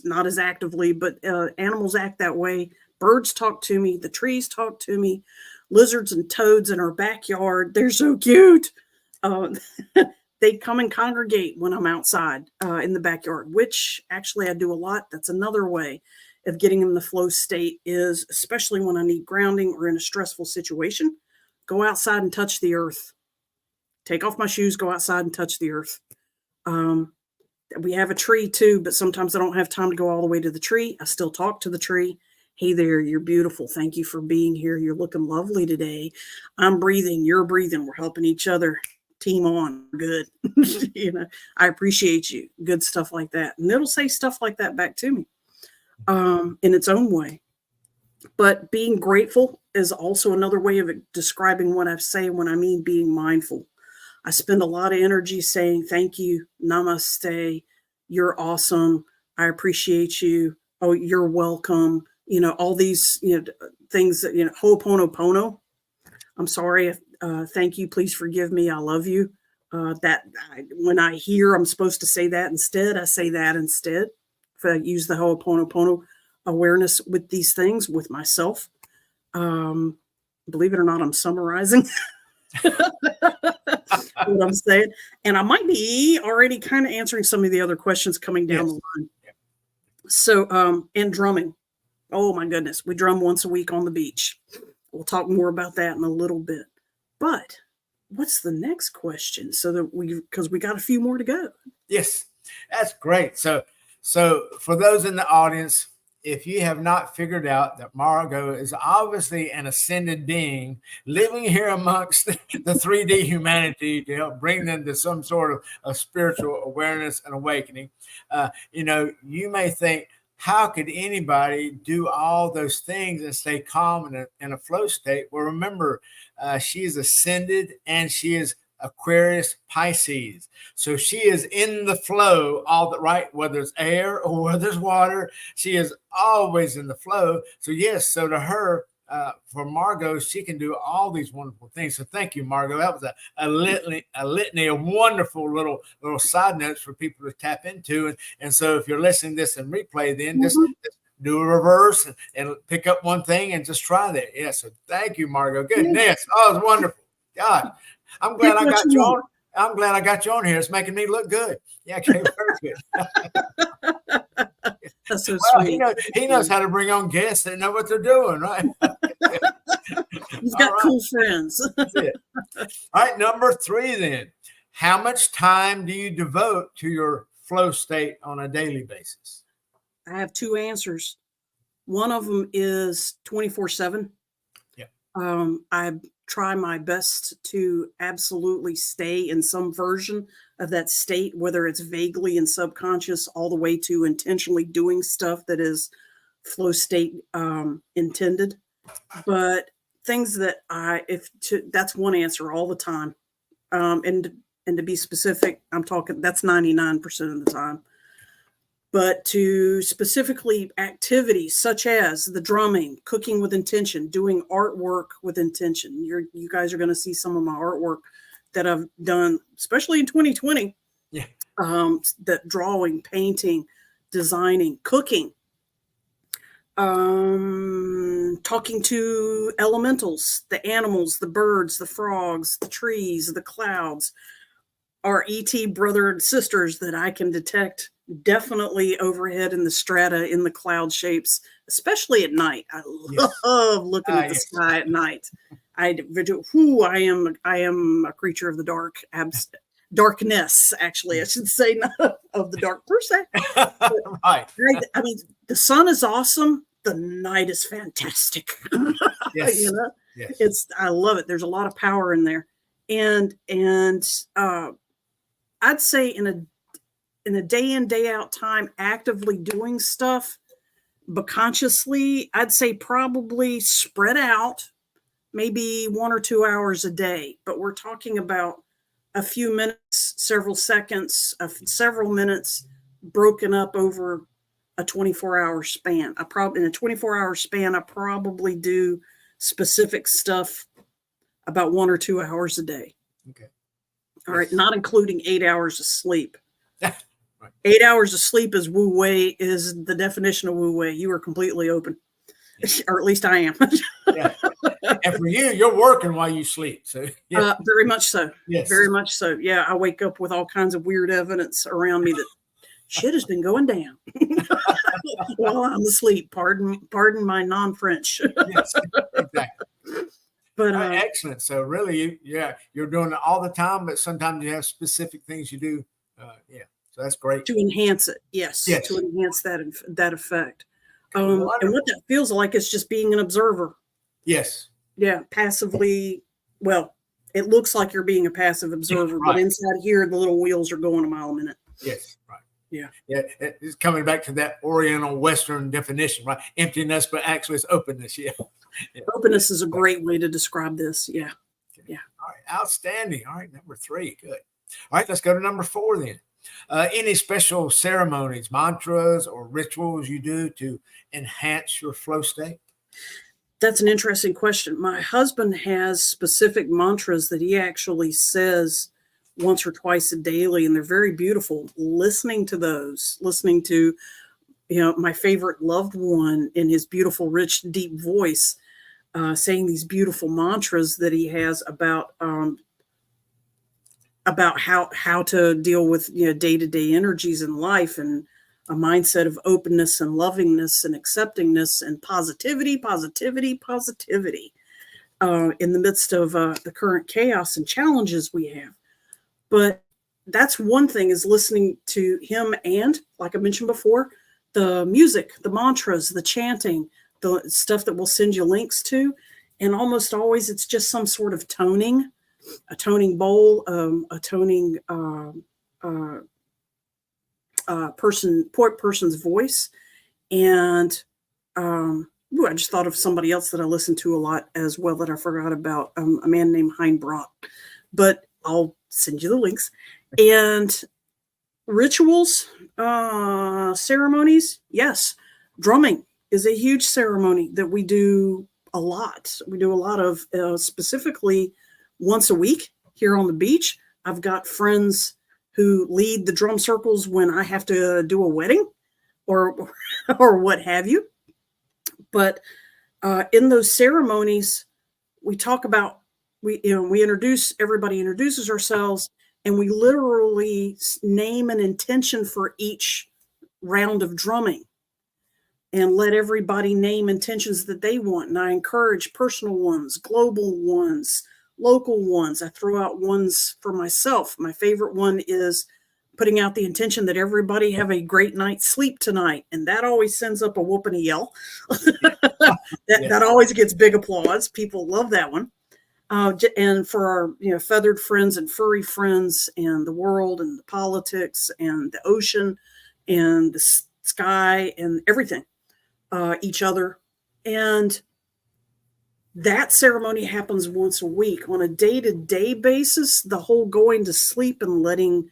S2: not as actively, but animals act that way. Birds talk to me. The trees talk to me. Lizards and toads in our backyard. They're so cute. They come and congregate when I'm outside in the backyard, which actually I do a lot. That's another way of getting in the flow state, is especially when I need grounding or in a stressful situation, go outside and touch the earth. Take off my shoes, go outside and touch the earth. We have a tree too, but sometimes I don't have time to go all the way to the tree. I still talk to the tree. Hey there, you're beautiful. Thank you for being here. You're looking lovely today. I'm breathing, you're breathing. We're helping each other. Team on. Good. I appreciate you. Good stuff like that. And it'll say stuff like that back to me in its own way. But being grateful is also another way of describing what I say when I mean being mindful. I spend a lot of energy saying thank you, namaste, you're awesome, I appreciate you, oh, you're welcome, all these things that, ho'oponopono, I'm sorry, thank you, please forgive me, I love you. When I hear I'm supposed to say that instead, I say that instead. If I use the ho'oponopono awareness with these things, with myself, believe it or not, I'm summarizing what I'm saying. And I might be already kind of answering some of the other questions coming down the line. Yeah. So, and drumming. Oh my goodness. We drum once a week on the beach. We'll talk more about that in a little bit. But what's the next question? Because we got a few more to go. Yes,
S1: that's great. So for those in the audience, if you have not figured out that Margot is obviously an ascended being living here amongst the 3D humanity to help bring them to some sort of spiritual awareness and awakening, you may think, how could anybody do all those things and stay calm in a flow state? Well, remember, she is ascended and she is Aquarius Pisces. So she is in the flow all the right, whether it's air or whether it's water, she is always in the flow. So yes, so to her, for Margot, she can do all these wonderful things. So thank you, Margot. That was a litany of wonderful little side notes for people to tap into. And so if you're listening to this in replay, then just do a reverse and pick up one thing and just try that. Yeah. So thank you, Margot. Goodness. Oh, it was wonderful. God, I'm glad I got you on. I'm glad I got you on here. It's making me look good. Yeah, okay, very good.
S2: That's so
S1: well,
S2: sweet.
S1: He knows how to bring on guests that know what they're doing, right?
S2: You've got cool friends.
S1: That's it. All right, number 3 then. How much time do you devote to your flow state on a daily basis?
S2: I have 2 answers. One of them is 24/7.
S1: Yeah.
S2: I try my best to absolutely stay in some version of that state, whether it's vaguely and subconscious all the way to intentionally doing stuff that is flow state intended. But things that that's one answer all the time. And to be specific, I'm talking, that's 99% of the time. But to specifically activities such as the drumming, cooking with intention, doing artwork with intention. You guys are going to see some of my artwork that I've done, especially in 2020.
S1: Yeah.
S2: That drawing, painting, designing, cooking, talking to elementals, the animals, the birds, the frogs, the trees, the clouds, our ET brother and sisters that I can detect definitely overhead in the strata, in the cloud shapes, especially at night. I love looking at the sky at night. I am a creature of the dark, darkness, actually, I should say, not of the dark per se.
S1: Right.
S2: I mean, the sun is awesome. The night is fantastic.
S1: Yes.
S2: You know?
S1: Yes.
S2: I love it. There's a lot of power in there. And I'd say in a day in, day out time, actively doing stuff, but consciously, I'd say probably spread out, maybe 1 or 2 hours a day. But we're talking about a few minutes, several seconds, several minutes broken up over a 24-hour span. In a 24-hour span, I probably do specific stuff about 1 or 2 hours a day.
S1: Okay.
S2: All right, not including 8 hours of sleep. Right. 8 hours of sleep is WEI, is the definition of WEI. You are completely open, or at least I am.
S1: Yeah. And for you, you're working while you sleep. So yeah.
S2: Very much so.
S1: Yes.
S2: Very much so. Yeah, I wake up with all kinds of weird evidence around me that shit has been going down while I'm asleep. Pardon my non-French.
S1: Yes, exactly.
S2: But
S1: excellent. So really, you're doing it all the time, but sometimes you have specific things you do. So that's great.
S2: To enhance it, yes. To enhance that effect. And what that feels like is just being an observer.
S1: Yes.
S2: Yeah, passively. Well, it looks like you're being a passive observer, right. But inside here, the little wheels are going a mile a minute.
S1: Yes, right.
S2: Yeah.
S1: Yeah, it's coming back to that Oriental Western definition, right? Emptiness, but actually it's openness. Yeah.
S2: Openness is a great way to describe this. Yeah.
S1: Okay. Yeah. All right. Outstanding. All right. Number 3. Good. All right. Let's go to number 4 then. Any special ceremonies, mantras, or rituals you do to enhance your flow state?
S2: That's an interesting question. My husband has specific mantras that he actually says once or twice a daily, and they're very beautiful. Listening to those, listening to, my favorite loved one in his beautiful, rich, deep voice, saying these beautiful mantras that he has about how to deal with day-to-day energies in life, and a mindset of openness and lovingness and acceptingness and positivity in the midst of the current chaos and challenges we have. But that's one thing, is listening to him, and like I mentioned before, the music, the mantras, the chanting, the stuff that we'll send you links to. And almost always it's just some sort of toning, a toning bowl, a toning person's voice. And I just thought of somebody else that I listened to a lot as well that I forgot about, a man named Hein Braat. But I'll send you the links. And rituals, ceremonies, yes. Drumming is a huge ceremony that we do a lot. We do a lot of, specifically once a week here on the beach. I've got friends who lead the drum circles when I have to do a wedding or what have you. But in those ceremonies, we talk about, everybody introduces ourselves, and we literally name an intention for each round of drumming and let everybody name intentions that they want. And I encourage personal ones, global ones, local ones. I throw out ones for myself. My favorite one is putting out the intention that everybody have a great night's sleep tonight. And that always sends up a whoop and a yell. That always gets big applause. People love that one. And for our feathered friends and furry friends and the world and the politics and the ocean and the sky and everything, each other. And that ceremony happens once a week. On a day-to-day basis, the whole going to sleep and letting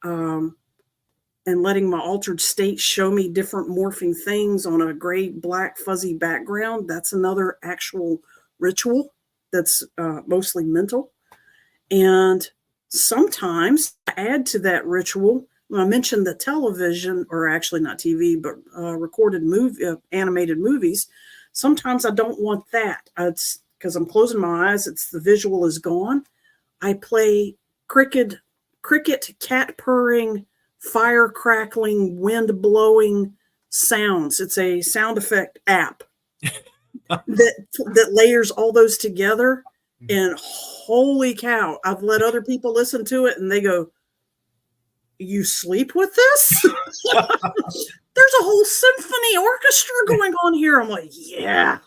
S2: my altered state show me different morphing things on a gray, black, fuzzy background, that's another actual ritual that's mostly mental. And sometimes I add to that ritual. I mentioned the television, or actually not TV, but recorded animated movies. Sometimes I don't want that. It's because I'm closing my eyes. The visual is gone. I play cricket, cat purring, fire crackling, wind blowing sounds. It's a sound effect app that layers all those together. And holy cow, I've let other people listen to it and they go, "You sleep with this?" There's a whole symphony orchestra going on here. I'm like, yeah.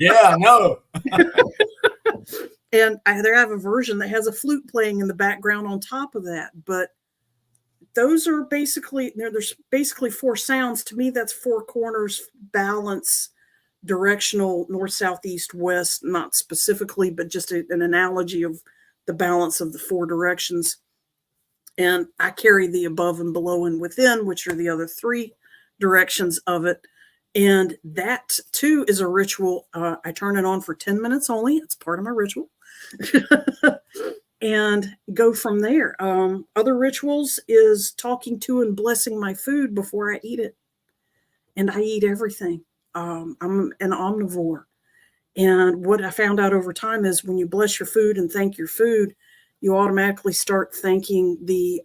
S1: Yeah, no.
S2: And I have a version that has a flute playing in the background on top of that. But those are basically, there's basically four sounds. To me, that's four corners, balance, directional, north, south, east, west, not specifically, but just an analogy of the balance of the four directions. And I carry the above and below and within, which are the other three directions of it. And that too is a ritual. I turn it on for 10 minutes only. It's part of my ritual. And go from there. Other rituals is talking to and blessing my food before I eat it. And I eat everything. I'm an omnivore. And what I found out over time is when you bless your food and thank your food, you automatically start thanking the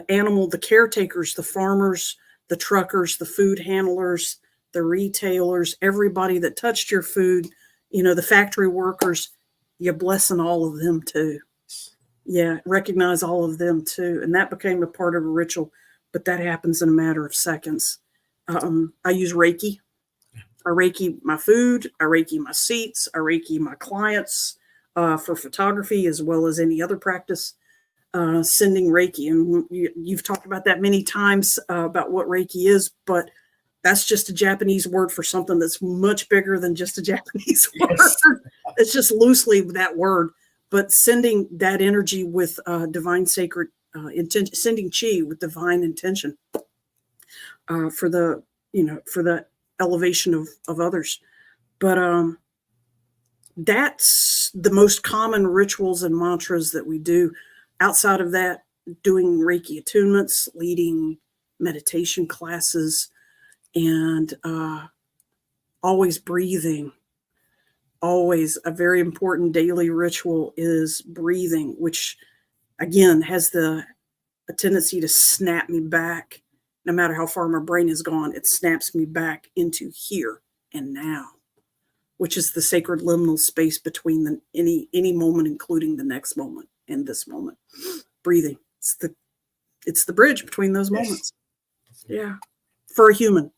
S2: animal, the caretakers, the farmers, the truckers, the food handlers, the retailers, everybody that touched your food, the factory workers. You're blessing all of them too. Yeah, recognize all of them too. And that became a part of a ritual, but that happens in a matter of seconds. I use Reiki. I Reiki my food. I Reiki my seats. I Reiki my clients for photography as well as any other practice. Sending Reiki. And you've talked about that many times about what Reiki is, but that's just a Japanese word for something that's much bigger than just a Japanese word. It's just loosely that word, but sending that energy with divine sacred intention, sending chi with divine intention for the elevation of others. But that's the most common rituals and mantras that we do. Outside of that, doing Reiki attunements, leading meditation classes, and always breathing. Always a very important daily ritual is breathing, which again has a tendency to snap me back. No matter how far my brain has gone, it snaps me back into here and now, which is the sacred liminal space between any moment, including the next moment and this moment. Breathing. It's the bridge between those moments. Yeah. For a human.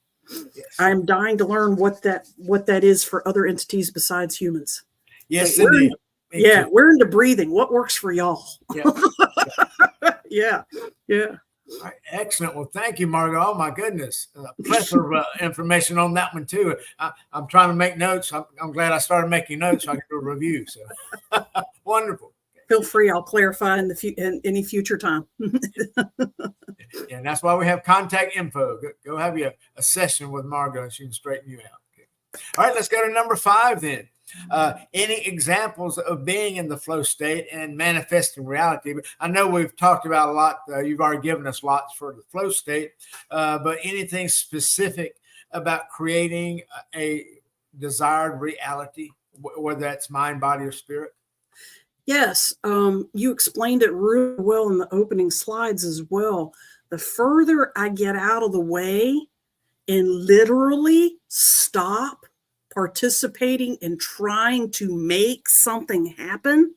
S2: Yes. I'm dying to learn what that is for other entities besides humans.
S1: Yes,
S2: like we're into breathing. What works for y'all?
S1: Yeah.
S2: Yeah.
S1: All right, excellent. Well, thank you, Margot. Oh my goodness, plethora of information on that one too. I'm trying to make notes. I'm glad I started making notes so I can do a review. So wonderful.
S2: Feel free. I'll clarify in any future time.
S1: Yeah, and that's why we have contact info. Go have you a session with Margot and she can straighten you out. Okay. All right, let's go to number 5 then. Any examples of being in the flow state and manifesting reality? I know we've talked about a lot. You've already given us lots for the flow state, but anything specific about creating a desired reality, whether that's mind, body, or spirit?
S2: Yes, you explained it really well in the opening slides as well. The further I get out of the way and literally stop participating in trying to make something happen,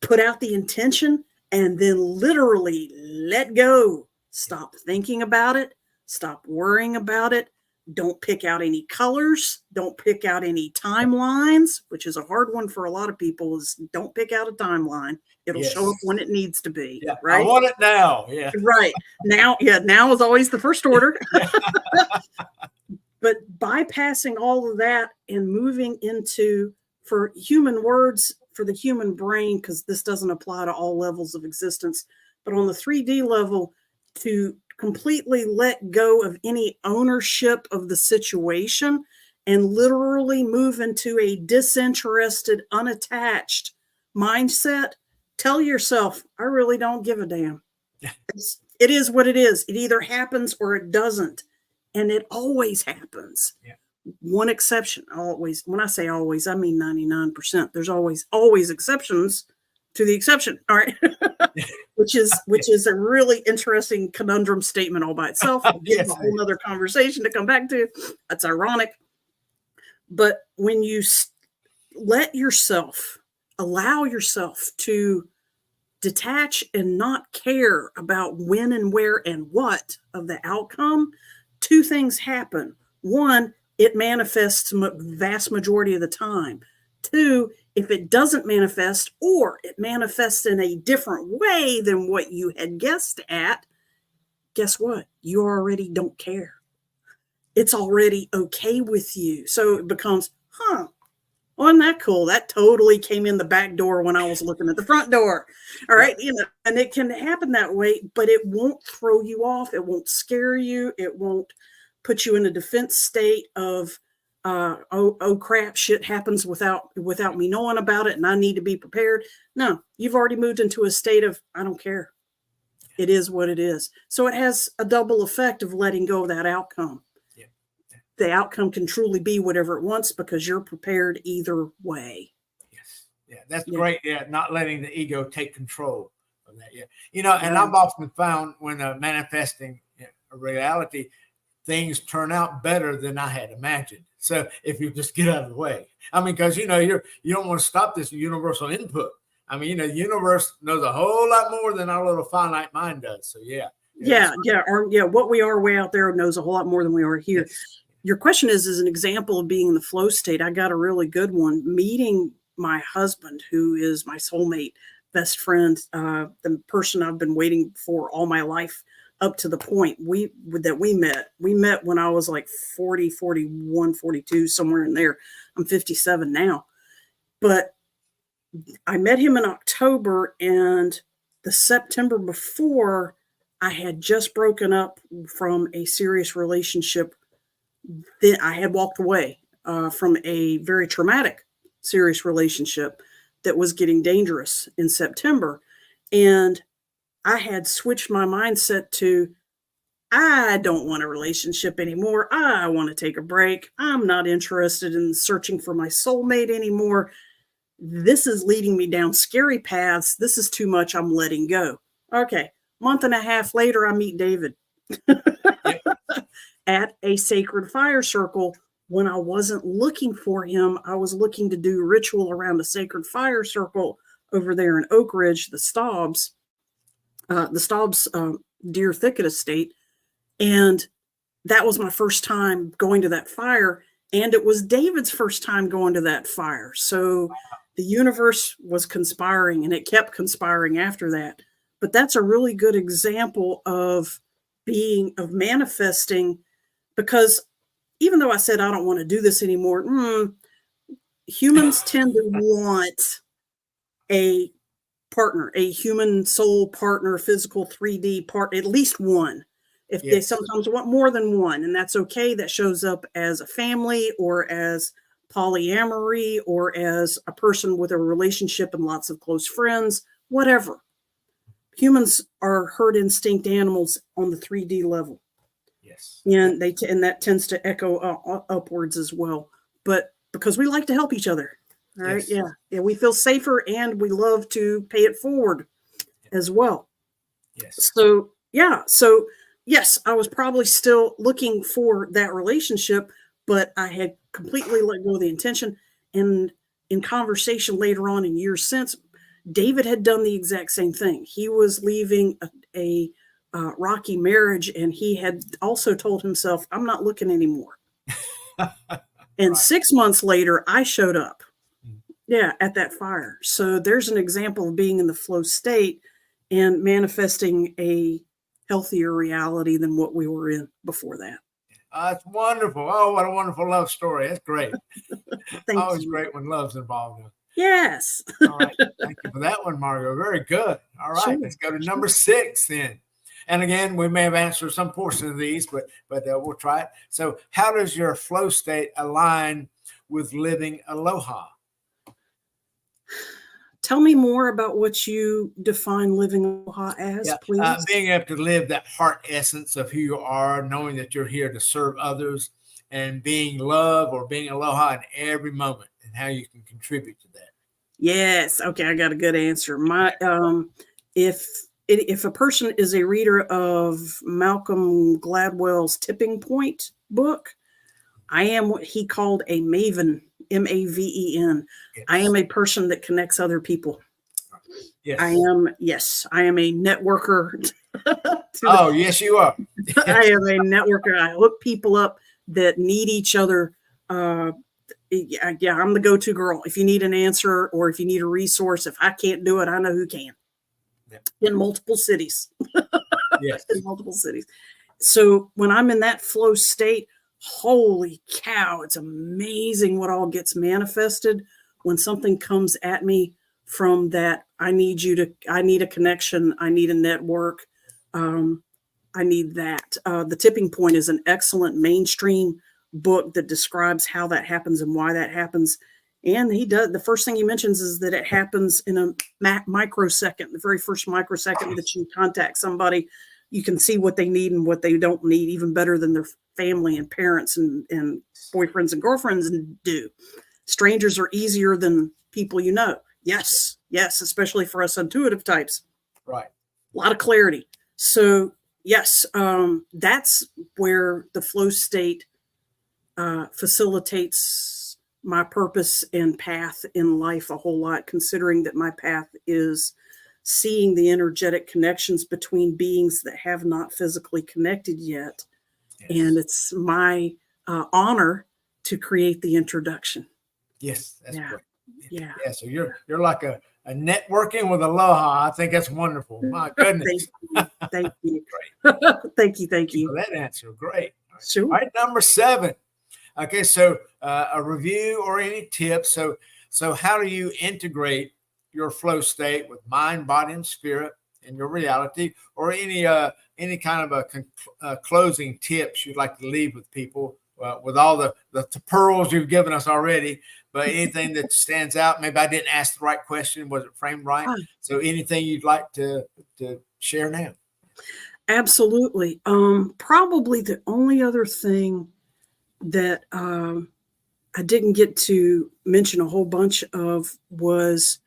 S2: put out the intention, and then literally let go. Stop thinking about it. Stop worrying about it. Don't pick out any colors. Don't pick out any timelines, which is a hard one for a lot of people, is don't pick out a timeline. It'll show up when it needs to be.
S1: Yeah,
S2: right?
S1: I want it now. Yeah.
S2: Right. Now, now is always the first order. But bypassing all of that and moving into, for human words, for the human brain, because this doesn't apply to all levels of existence, but on the 3D level, to completely let go of any ownership of the situation and literally move into a disinterested, unattached mindset. Tell yourself, I really don't give a damn. It is what it is. It either happens or it doesn't. And it always happens. Yeah. One exception, always. When I say always, I mean 99%. There's always exceptions to the exception. All right. which is a really interesting conundrum statement all by itself. Yes, a whole other conversation to come back to. That's ironic. But when you allow yourself to detach and not care about when and where and what of the outcome, 2 things happen. 1, it manifests vast majority of the time. 2, if it doesn't manifest, or it manifests in a different way than what you had guessed at, guess what? You already don't care. It's already okay with you. So it becomes, wasn't that cool? That totally came in the back door when I was looking at the front door. All right. And it can happen that way, but it won't throw you off. It won't scare you. It won't put you in a defense state of, oh crap, shit happens without me knowing about it and I need to be prepared. No, you've already moved into a state of, I don't care. It is what it is. So it has a double effect of letting go of that outcome. Yeah. The outcome can truly be whatever it wants because you're prepared either way.
S1: Yes. Yeah, that's great. Yeah, not letting the ego take control of that. Yeah. And I've often found when manifesting a reality, things turn out better than I had imagined. So if you just get out of the way, I mean, because you don't want to stop this universal input. I mean, the universe knows a whole lot more than our little finite mind does. So
S2: what we are way out there knows a whole lot more than we are here. Yes. Your question is an example of being in the flow state. I got a really good one. Meeting my husband, who is my soulmate, best friend, the person I've been waiting for all my life. Up to the point we met when I was like 40, 41, 42, somewhere in there. I'm 57 now, but I met him in October, and the September before, I had just broken up from a serious relationship. Then I had walked away from a very traumatic serious relationship that was getting dangerous in September. And I had switched my mindset to, I don't want a relationship anymore. I want to take a break. I'm not interested in searching for my soulmate anymore. This is leading me down scary paths. This is too much. I'm letting go. Okay. Month and a half later, I meet David at a sacred fire circle. When I wasn't looking for him, I was looking to do ritual around a sacred fire circle over there in Oak Ridge, the Staubs Deer Thicket Estate. And that was my first time going to that fire. And it was David's first time going to that fire. So the universe was conspiring, and it kept conspiring after that. but that's a really good example of manifesting, because even though I said I don't want to do this anymore, humans tend to want a partner, a human soul partner, physical 3D part, at least one. If they sometimes want more than one, and that's okay. That shows up as a family or as polyamory or as a person with a relationship and lots of close friends, whatever. Humans are herd instinct animals on the 3D level.
S1: Yes.
S2: And that tends to echo upwards as well. But because we like to help each other. All right.
S1: Yes.
S2: Yeah. We feel safer, and we love to pay it forward as well.
S1: Yes.
S2: So, yeah. So, yes, I was probably still looking for that relationship, but I had completely let go of the intention. And in conversation later on in years since, David had done the exact same thing. He was leaving a rocky marriage, and he had also told himself, I'm not looking anymore. And
S1: Right.
S2: 6 months later, I showed up. Yeah, at that fire. So there's an example of being in the flow state and manifesting a healthier reality than what we were in before that.
S1: That's wonderful. Oh, what a wonderful love story. That's great. Always
S2: you.
S1: Great when love's involved.
S2: Yes.
S1: All right. Thank you for that one, Margot. Very good. All right.
S2: Sure.
S1: Let's go to number 6 then. And again, we may have answered some portion of these, but we'll try it. So how does your flow state align with living aloha?
S2: Tell me more about what you define living aloha as, please.
S1: Being able to live that heart essence of who you are, knowing that you're here to serve others, and being love or being aloha in every moment, and how you can contribute to that.
S2: Yes. Okay, I got a good answer. If a person is a reader of Malcolm Gladwell's Tipping Point book, I am what he called a maven, M-A-V-E-N.
S1: Yes.
S2: I am a person that connects other people.
S1: Yes.
S2: I am a networker.
S1: Yes, you are. Yes.
S2: I am a networker. I hook people up that need each other. I'm the go-to girl. If you need an answer or if you need a resource, if I can't do it, I know who can. In multiple cities.
S1: Yes.
S2: In multiple cities. So when I'm in that flow state, holy cow, it's amazing what all gets manifested when something comes at me from that. I need a connection. I need a network. I need that. The Tipping Point is an excellent mainstream book that describes how that happens and why that happens. And the first thing he mentions is that it happens in a microsecond, the very first microsecond that you contact somebody. You can see what they need and what they don't need, even better than their family and parents and boyfriends and girlfriends do. Strangers are easier than people you know. Yes, especially for us intuitive types.
S1: Right.
S2: A lot of clarity. So, yes, that's where the flow state facilitates my purpose and path in life a whole lot, considering that my path is seeing the energetic connections between beings that have not physically connected yet. Yes. And it's my honor to create the introduction.
S1: Yes, that's great.
S2: Yeah.
S1: So you're like a networking with aloha. I think that's wonderful. My goodness.
S2: Thank you.
S1: Great.
S2: Thank you.
S1: For that answer. Great.
S2: Sure.
S1: All right, number 7. Okay, so a review or any tips. So how do you integrate your flow state with mind, body, and spirit in your reality, or any kind of a closing tips you'd like to leave with people with all the pearls you've given us already, but anything that stands out? Maybe I didn't ask the right question. Was it framed right? So anything you'd like to share now?
S2: Absolutely. Probably the only other thing that I didn't get to mention a whole bunch of was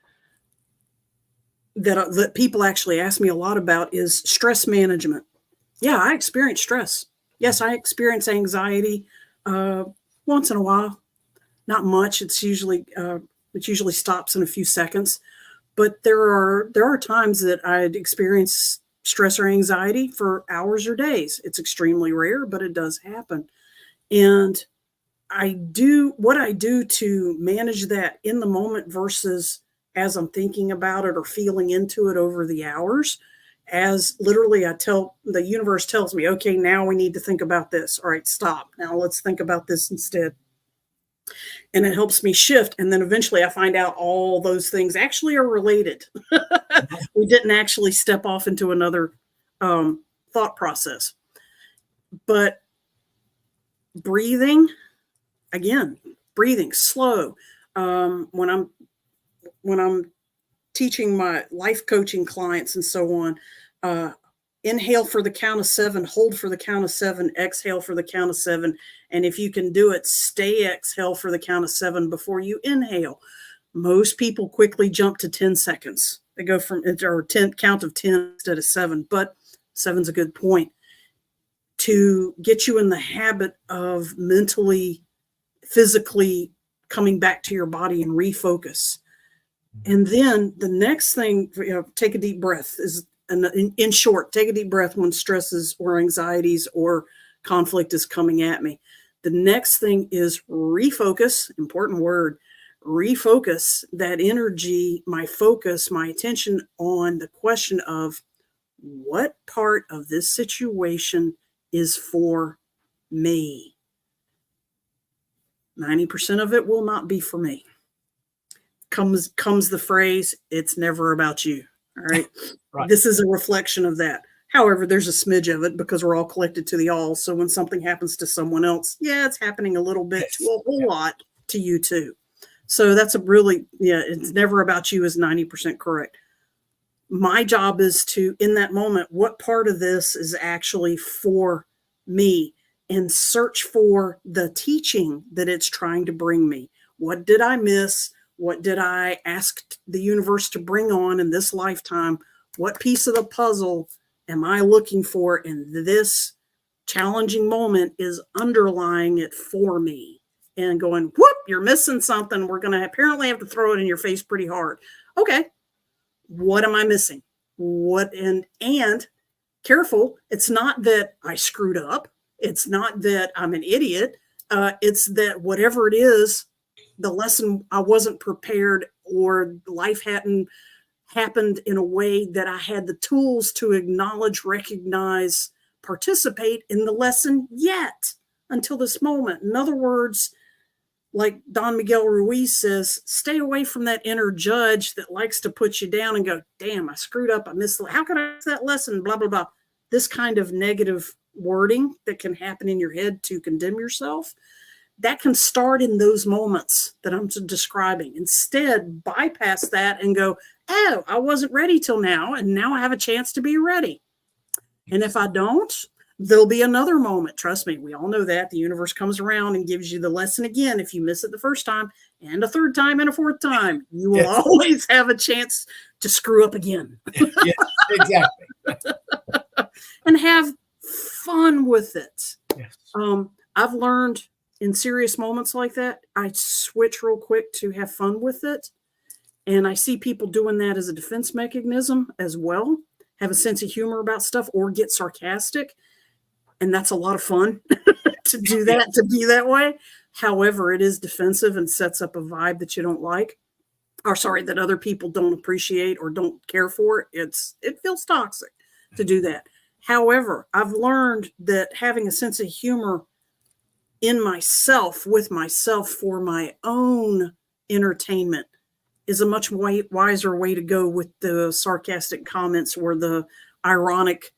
S2: that people actually ask me a lot about is stress management. Yeah, I experience stress. Yes, I experience anxiety once in a while. Not much. It usually stops in a few seconds. But there are times that I'd experience stress or anxiety for hours or days. It's extremely rare, but it does happen. And I do to manage that in the moment versus as I'm thinking about it or feeling into it over the hours as literally the universe tells me, okay, now we need to think about this. All right, stop. Now let's think about this instead. And it helps me shift. And then eventually I find out all those things actually are related. We didn't actually step off into another thought process. But breathing, again, breathing slow. When I'm teaching my life coaching clients and so on, inhale for the count of 7, hold for the count of 7, exhale for the count of 7. And if you can do it, stay exhale for the count of 7 before you inhale. Most people quickly jump to 10 seconds. They go from or 10 count of 10 instead of 7, but 7's a good point to get you in the habit of mentally, physically coming back to your body and refocus. And then the next thing, take a deep breath is, in short, take a deep breath when stresses or anxieties or conflict is coming at me. The next thing is refocus, important word, refocus that energy, my focus, my attention on the question of what part of this situation is for me. 90% of it will not be for me. Comes the phrase, it's never about you. All right. Right. This is a reflection of that. However, there's a smidge of it because we're all collected to the all. So when something happens to someone else, yeah, it's happening a little bit to a whole lot to you too. So that's a really, it's never about you is 90% correct. My job is to, in that moment, what part of this is actually for me, and search for the teaching that it's trying to bring me. What did I miss? What did I ask the universe to bring on in this lifetime? What piece of the puzzle am I looking for in this challenging moment is underlying it for me? And going, whoop, you're missing something. We're going to apparently have to throw it in your face pretty hard. Okay, what am I missing? What, and careful, it's not that I screwed up. It's not that I'm an idiot. It's that whatever it is, the lesson I wasn't prepared, or life hadn't happened in a way that I had the tools to acknowledge, recognize, participate in the lesson yet until this moment. In other words, like Don Miguel Ruiz says, stay away from that inner judge that likes to put you down and go, damn, I screwed up. I missed how could I miss that lesson? Blah, blah, blah. This kind of negative wording that can happen in your head to condemn yourself, that can start in those moments that I'm describing. Instead, bypass that and go, oh, I wasn't ready till now, and now I have a chance to be ready. And if I don't, there'll be another moment. Trust me, we all know that. The universe comes around and gives you the lesson again. If you miss it the first time, and a third time, and a fourth time, you will always have a chance to screw up again.
S1: Yes, exactly.
S2: And have fun with it.
S1: Yes.
S2: I've learned in serious moments like that, I switch real quick to have fun with it. And I see people doing that as a defense mechanism as well, have a sense of humor about stuff or get sarcastic. And that's a lot of fun to do that, to be that way. However, it is defensive and sets up a vibe that you don't like, or sorry, that other people don't appreciate or don't care for. It feels toxic to do that. However, I've learned that having a sense of humor in myself, with myself, for my own entertainment is a much wiser way to go with the sarcastic comments or the ironic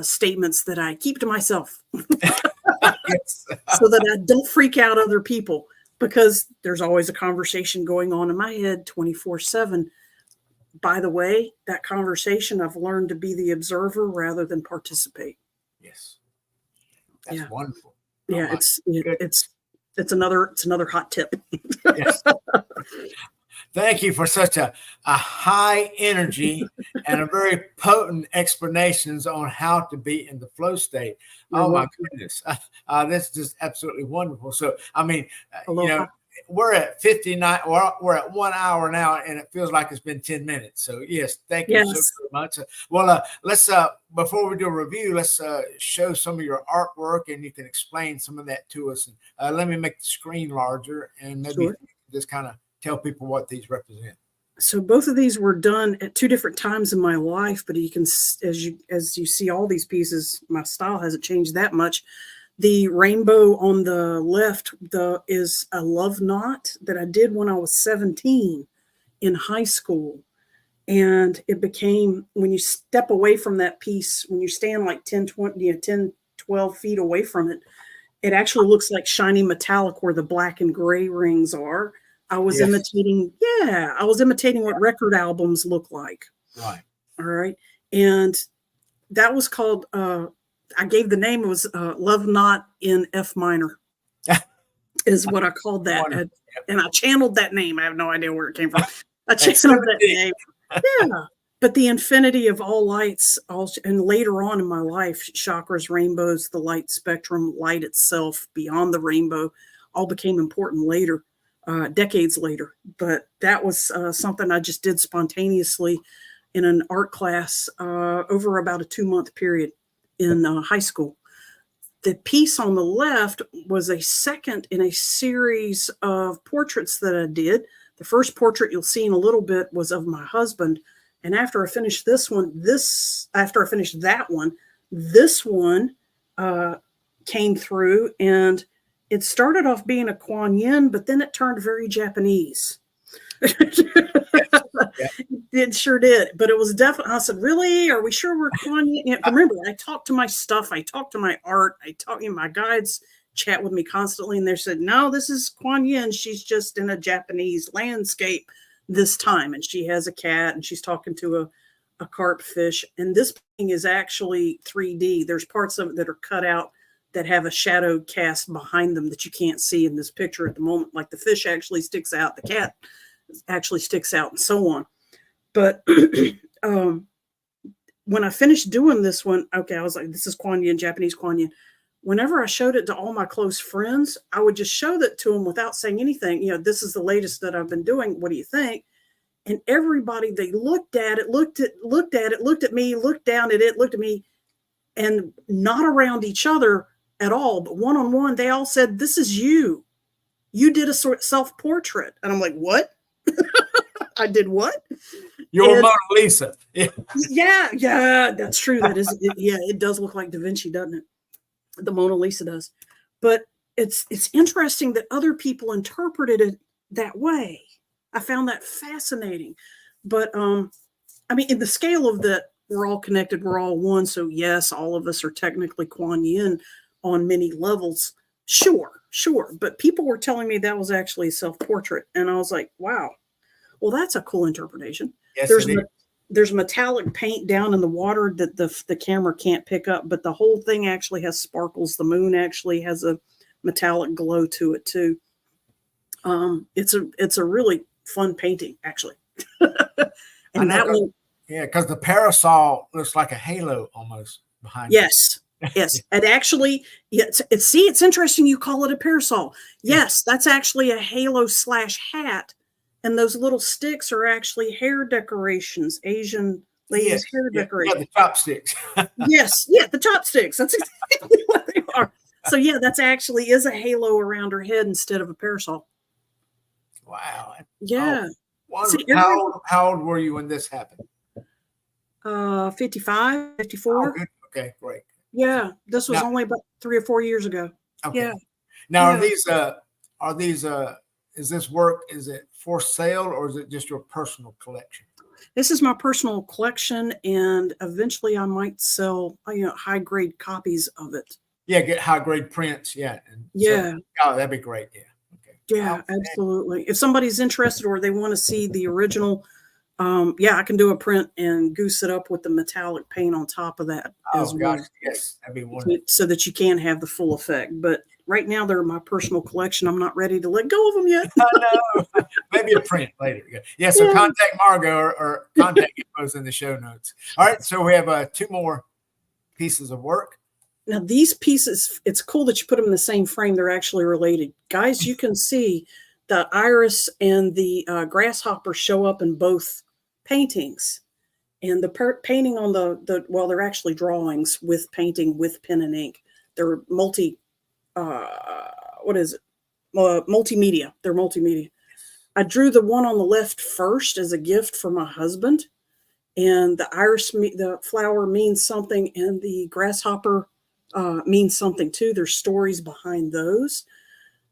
S2: statements that I keep to myself
S1: Yes.
S2: so that I don't freak out other people, because there's always a conversation going on in my head 24/7. By the way, that conversation, I've learned to be the observer rather than participate.
S1: Yes. That's wonderful.
S2: Yeah, it's another hot tip.
S1: Yes. Thank you for such a high energy and a very potent explanations on how to be in the flow state. Oh my goodness. That's just absolutely wonderful. So, I mean,
S2: Aloha.
S1: we're at 59, we're at 1 hour now, and it feels like it's been 10 minutes. So yes, thank you so very much. Well, let's, before we do a review, let's show some of your artwork, and you can explain some of that to us. And let me make the screen larger, and maybe just kind of tell people what these represent.
S2: So both of these were done at two different times in my life, but you can, as you see all these pieces, my style hasn't changed that much. The rainbow on the left is a love knot that I did when I was 17 in high school. And it became, when you step away from that piece, when you stand like 10, 12 feet away from it, it actually looks like shiny metallic where the black and gray rings are. I was imitating what record albums look like.
S1: Right.
S2: All right. And that was called, I gave the name, it was Love Knot in F minor, is what I called that. And I channeled that name. I have no idea where it came from. I channeled that name. Yeah. But the infinity of all lights, and later on in my life, chakras, rainbows, the light spectrum, light itself, beyond the rainbow, all became important later. Decades later, but that was something I just did spontaneously in an art class over about a 2-month period in high school. The piece on the left was a second in a series of portraits that I did. The first portrait you'll see in a little bit was of my husband. And after I finished this one, this one came through, and it started off being a Kuan Yin, but then it turned very Japanese. It sure did. But it was definitely, I said, really? Are we sure we're Kuan Yin? Remember, I talk to my stuff. I talk to my art. My guides chat with me constantly. And they said, no, this is Kuan Yin. She's just in a Japanese landscape this time. And she has a cat, and she's talking to a carp fish. And this thing is actually 3D. There's parts of it that are cut out that have a shadow cast behind them that you can't see in this picture at the moment. Like the fish actually sticks out, the cat actually sticks out, and so on. But when I finished doing this one, okay, I was like, this is Kuan Yin, Japanese Kuan Yin. Whenever I showed it to all my close friends, I would just show that to them without saying anything. You know, this is the latest that I've been doing. What do you think? And everybody, they looked at it, looked at me, looked down at it, looked at me, and not around each other at all, but one-on-one, they all said, this is you. You did a sort of self-portrait. And I'm like, what? I did what?
S1: Your Mona Lisa.
S2: Yeah, that's true. That is, it does look like Da Vinci, doesn't it? The Mona Lisa does. But it's interesting that other people interpreted it that way. I found that fascinating. But I mean, in the scale of that, we're all connected, we're all one. So yes, all of us are technically Kuan Yin on many levels. Sure. But people were telling me that was actually a self-portrait. And I was like, wow, well, that's a cool interpretation.
S1: Yes,
S2: there's metallic paint down in the water that the camera can't pick up, but the whole thing actually has sparkles. The moon actually has a metallic glow to it too. It's a really fun painting, actually. And that one,
S1: because the parasol looks like a halo almost behind.
S2: Yes. Yes, it actually, it's interesting you call it a parasol. Yes, that's actually a halo / hat. And those little sticks are actually hair decorations, Asian ladies' hair decorations.
S1: Yeah, the chopsticks.
S2: The chopsticks. That's exactly what they are. So yeah, that's actually is a halo around her head instead of a parasol.
S1: Wow.
S2: Yeah.
S1: Oh, see, how old were you when this happened?
S2: 55, 54.
S1: Oh, okay, great.
S2: Yeah, this was only about 3 or 4 years ago.
S1: Okay.
S2: Yeah.
S1: Now, are these is this work, is it for sale or is it just your personal collection?
S2: This is my personal collection, and eventually I might sell, high grade copies of it.
S1: Yeah, get high grade prints. Yeah. That'd be great. Yeah. Okay.
S2: Yeah, absolutely. If somebody's interested or they want to see the original, I can do a print and goose it up with the metallic paint on top of that as well.
S1: Yes, that'd be wonderful.
S2: So that you can have the full effect. But right now they're my personal collection. I'm not ready to let go of them yet.
S1: I know. Maybe a print later. Yeah. So contact Margot or contact infos in the show notes. All right. So we have 2 more pieces of work.
S2: Now these pieces, it's cool that you put them in the same frame. They're actually related. Guys, you can see the iris and the grasshopper show up in both paintings, and the painting on they're actually drawings with painting with pen and ink. They're multimedia. They're multimedia. I drew the one on the left first as a gift for my husband. And the iris, the flower means something, and the grasshopper means something too. There's stories behind those.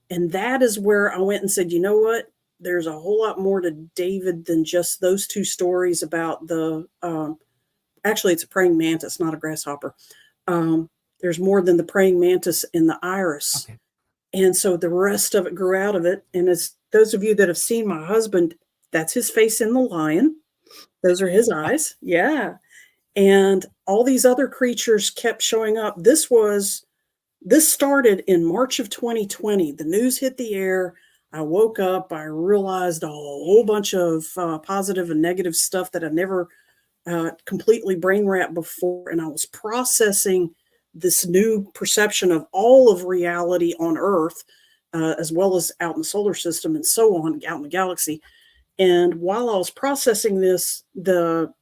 S2: And that is where I went and said, you know what? There's a whole lot more to David than just those two stories about the, actually, it's a praying mantis, not a grasshopper. There's more than the praying mantis in the iris. Okay. And so the rest of it grew out of it. And as those of you that have seen my husband, that's his face in the lion. Those are his eyes. Yeah. And all these other creatures kept showing up. This started in March of 2020. The news hit the air. I woke up. I realized a whole bunch of positive and negative stuff that I never completely brain wrapped before. And I was processing this new perception of all of reality on Earth, as well as out in the solar system and so on, out in the galaxy. And while I was processing this, the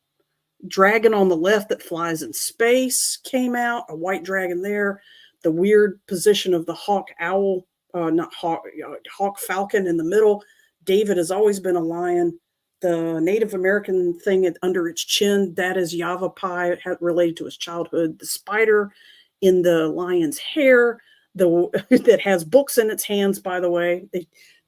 S2: dragon on the left that flies in space came out, a white dragon there, the weird position of the hawk owl, hawk falcon in the middle. David has always been a lion. The Native American thing under its chin, that is Yavapai, related to his childhood. The spider in the lion's hair, that has books in its hands, by the way.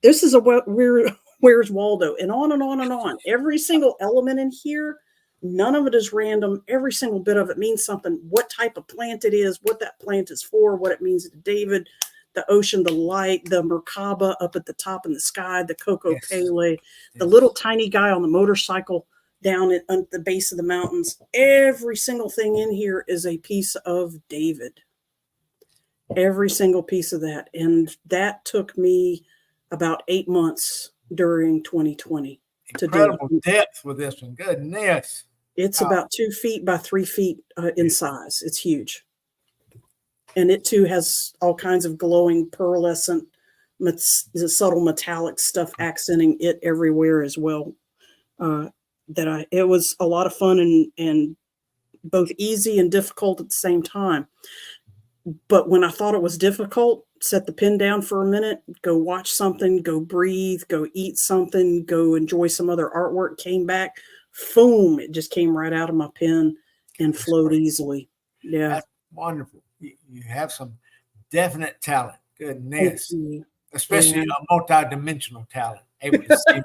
S2: This is a weird... Where's Waldo? And on and on and on. Every single element in here, none of it is random. Every single bit of it means something. What type of plant it is, what that plant is for, what it means to David, the ocean, the light, the Merkaba up at the top in the sky, the Coco Pele, the little tiny guy on the motorcycle down at the base of the mountains. Every single thing in here is a piece of David. Every single piece of that. And that took me about 8 months during 2020.
S1: Incredible depth with this one. Goodness.
S2: It's about 2 feet by 3 feet in size. It's huge. And it too has all kinds of glowing pearlescent, subtle metallic stuff accenting it everywhere as well. It was a lot of fun and both easy and difficult at the same time. But when I thought it was difficult, set the pen down for a minute, go watch something, go breathe, go eat something, go enjoy some other artwork, came back, boom, it just came right out of my pen and flowed easily. Yeah.
S1: That's wonderful. You have some definite talent. Goodness. Especially a multi-dimensional talent, able to see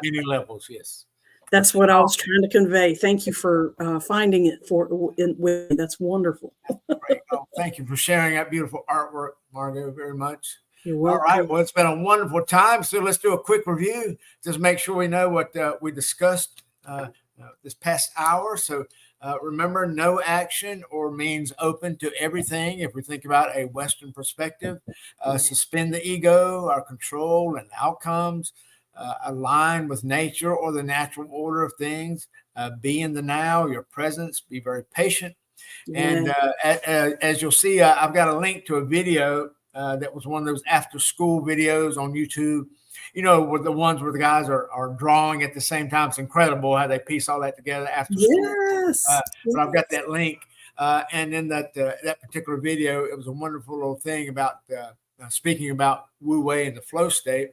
S1: many levels. Yes.
S2: That's what I was trying to convey. Thank you for finding it with me. That's wonderful.
S1: Great. Well, thank you for sharing that beautiful artwork, Margo, very much.
S2: You're welcome.
S1: All right. Well, it's been a wonderful time. So let's do a quick review. Just make sure we know what we discussed this past hour. So remember, no action or means open to everything. If we think about a Western perspective, suspend the ego, our control and outcomes. Align with nature or the natural order of things. Be in the now, your presence. Be very patient. And as you'll see, I've got a link to a video that was one of those after-school videos on YouTube. You know, with the ones where the guys are drawing at the same time. It's incredible how they piece all that together after school.
S2: Yes.
S1: But I've got that link. And in that particular video, it was a wonderful little thing about speaking about WEI and the flow state,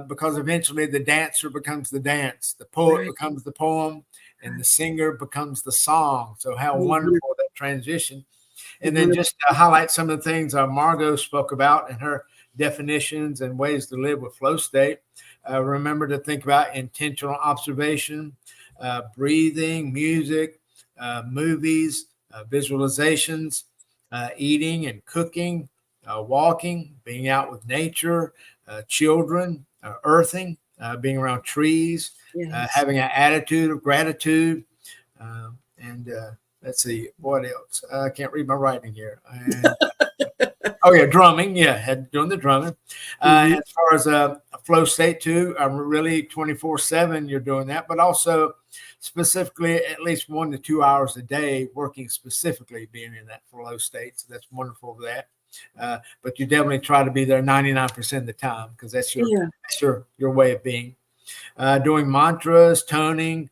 S1: because eventually the dancer becomes the dance, the poet becomes the poem, and the singer becomes the song. So how wonderful that transition. And then just to highlight some of the things Margot spoke about in her definitions and ways to live with flow state. Remember to think about intentional observation, breathing, music, movies, visualizations, eating and cooking, walking, being out with nature, children, earthing, being around trees, having an attitude of gratitude. And let's see, what else? I can't read my writing here. Drumming. Doing the drumming. As far as a flow state too, I'm really 24/7. You're doing that, but also specifically at least 1 to 2 hours a day, working specifically being in that flow state. So that's wonderful for that. But you definitely try to be there 99% of the time because that's your way of being. Doing mantras, toning,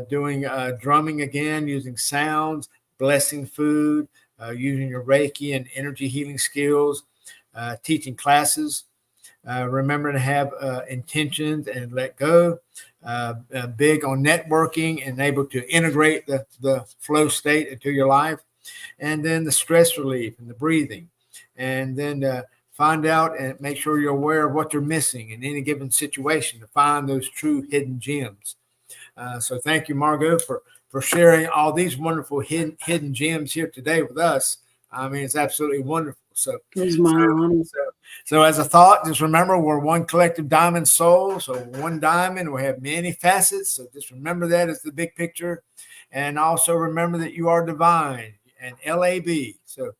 S1: doing drumming again, using sounds, blessing food, using your Reiki and energy healing skills, teaching classes, Remember to have intentions and let go. Big on networking and able to integrate the flow state into your life. And then the stress relief and the breathing. And then find out and make sure you're aware of what you're missing in any given situation to find those true hidden gems. So thank you, Margot, for sharing all these wonderful hidden gems here today with us. I mean, it's absolutely wonderful. So, so as a thought, just remember we're one collective diamond soul. So one diamond, we have many facets. So just remember that as the big picture. And also remember that you are divine and LAB. So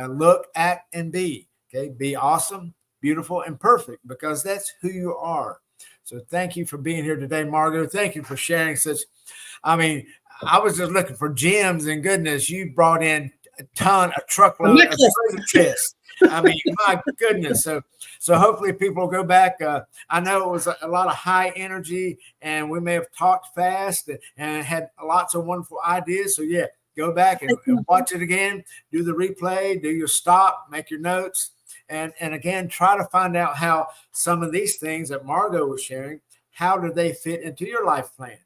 S1: look, act, and be. Okay, be awesome, beautiful, and perfect, because that's who you are. So thank you for being here today, Margot. Thank you for sharing such. I mean, I was just looking for gems, and goodness, you brought in a truckload of chests. I mean, my goodness. So hopefully people will go back. I know it was a lot of high energy, and we may have talked fast and had lots of wonderful ideas. So yeah, go back and watch it again. Do the replay. Do your stop. Make your notes. And again, try to find out how some of these things that Margot was sharing, how do they fit into your life plan?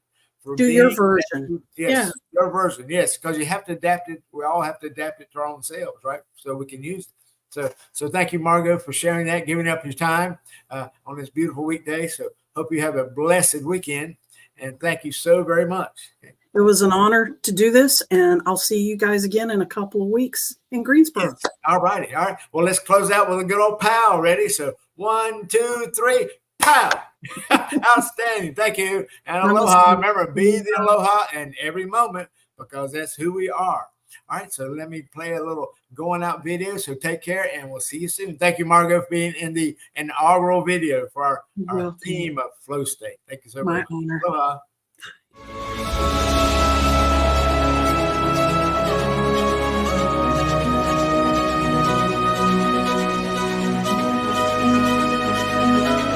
S2: Do your version.
S1: Yes, your version. Yes, because you have to adapt it. We all have to adapt it to our own selves, right? So we can use it. So thank you, Margot, for sharing that, giving up your time on this beautiful weekday. So hope you have a blessed weekend. And thank you so very much.
S2: It was an honor to do this, and I'll see you guys again in a couple of weeks in Greensboro.
S1: Yes. All righty. All right. Well, let's close out with a good old pow. Ready? So 1, 2, 3, pow. Outstanding. Thank you. And aloha. Remember, be the aloha in every moment, because that's who we are. All right. So let me play a little going out video. So take care, and we'll see you soon. Thank you, Margot, for being in the inaugural video for our theme of flow state. Thank you so much.
S2: My honor.
S1: Aloha.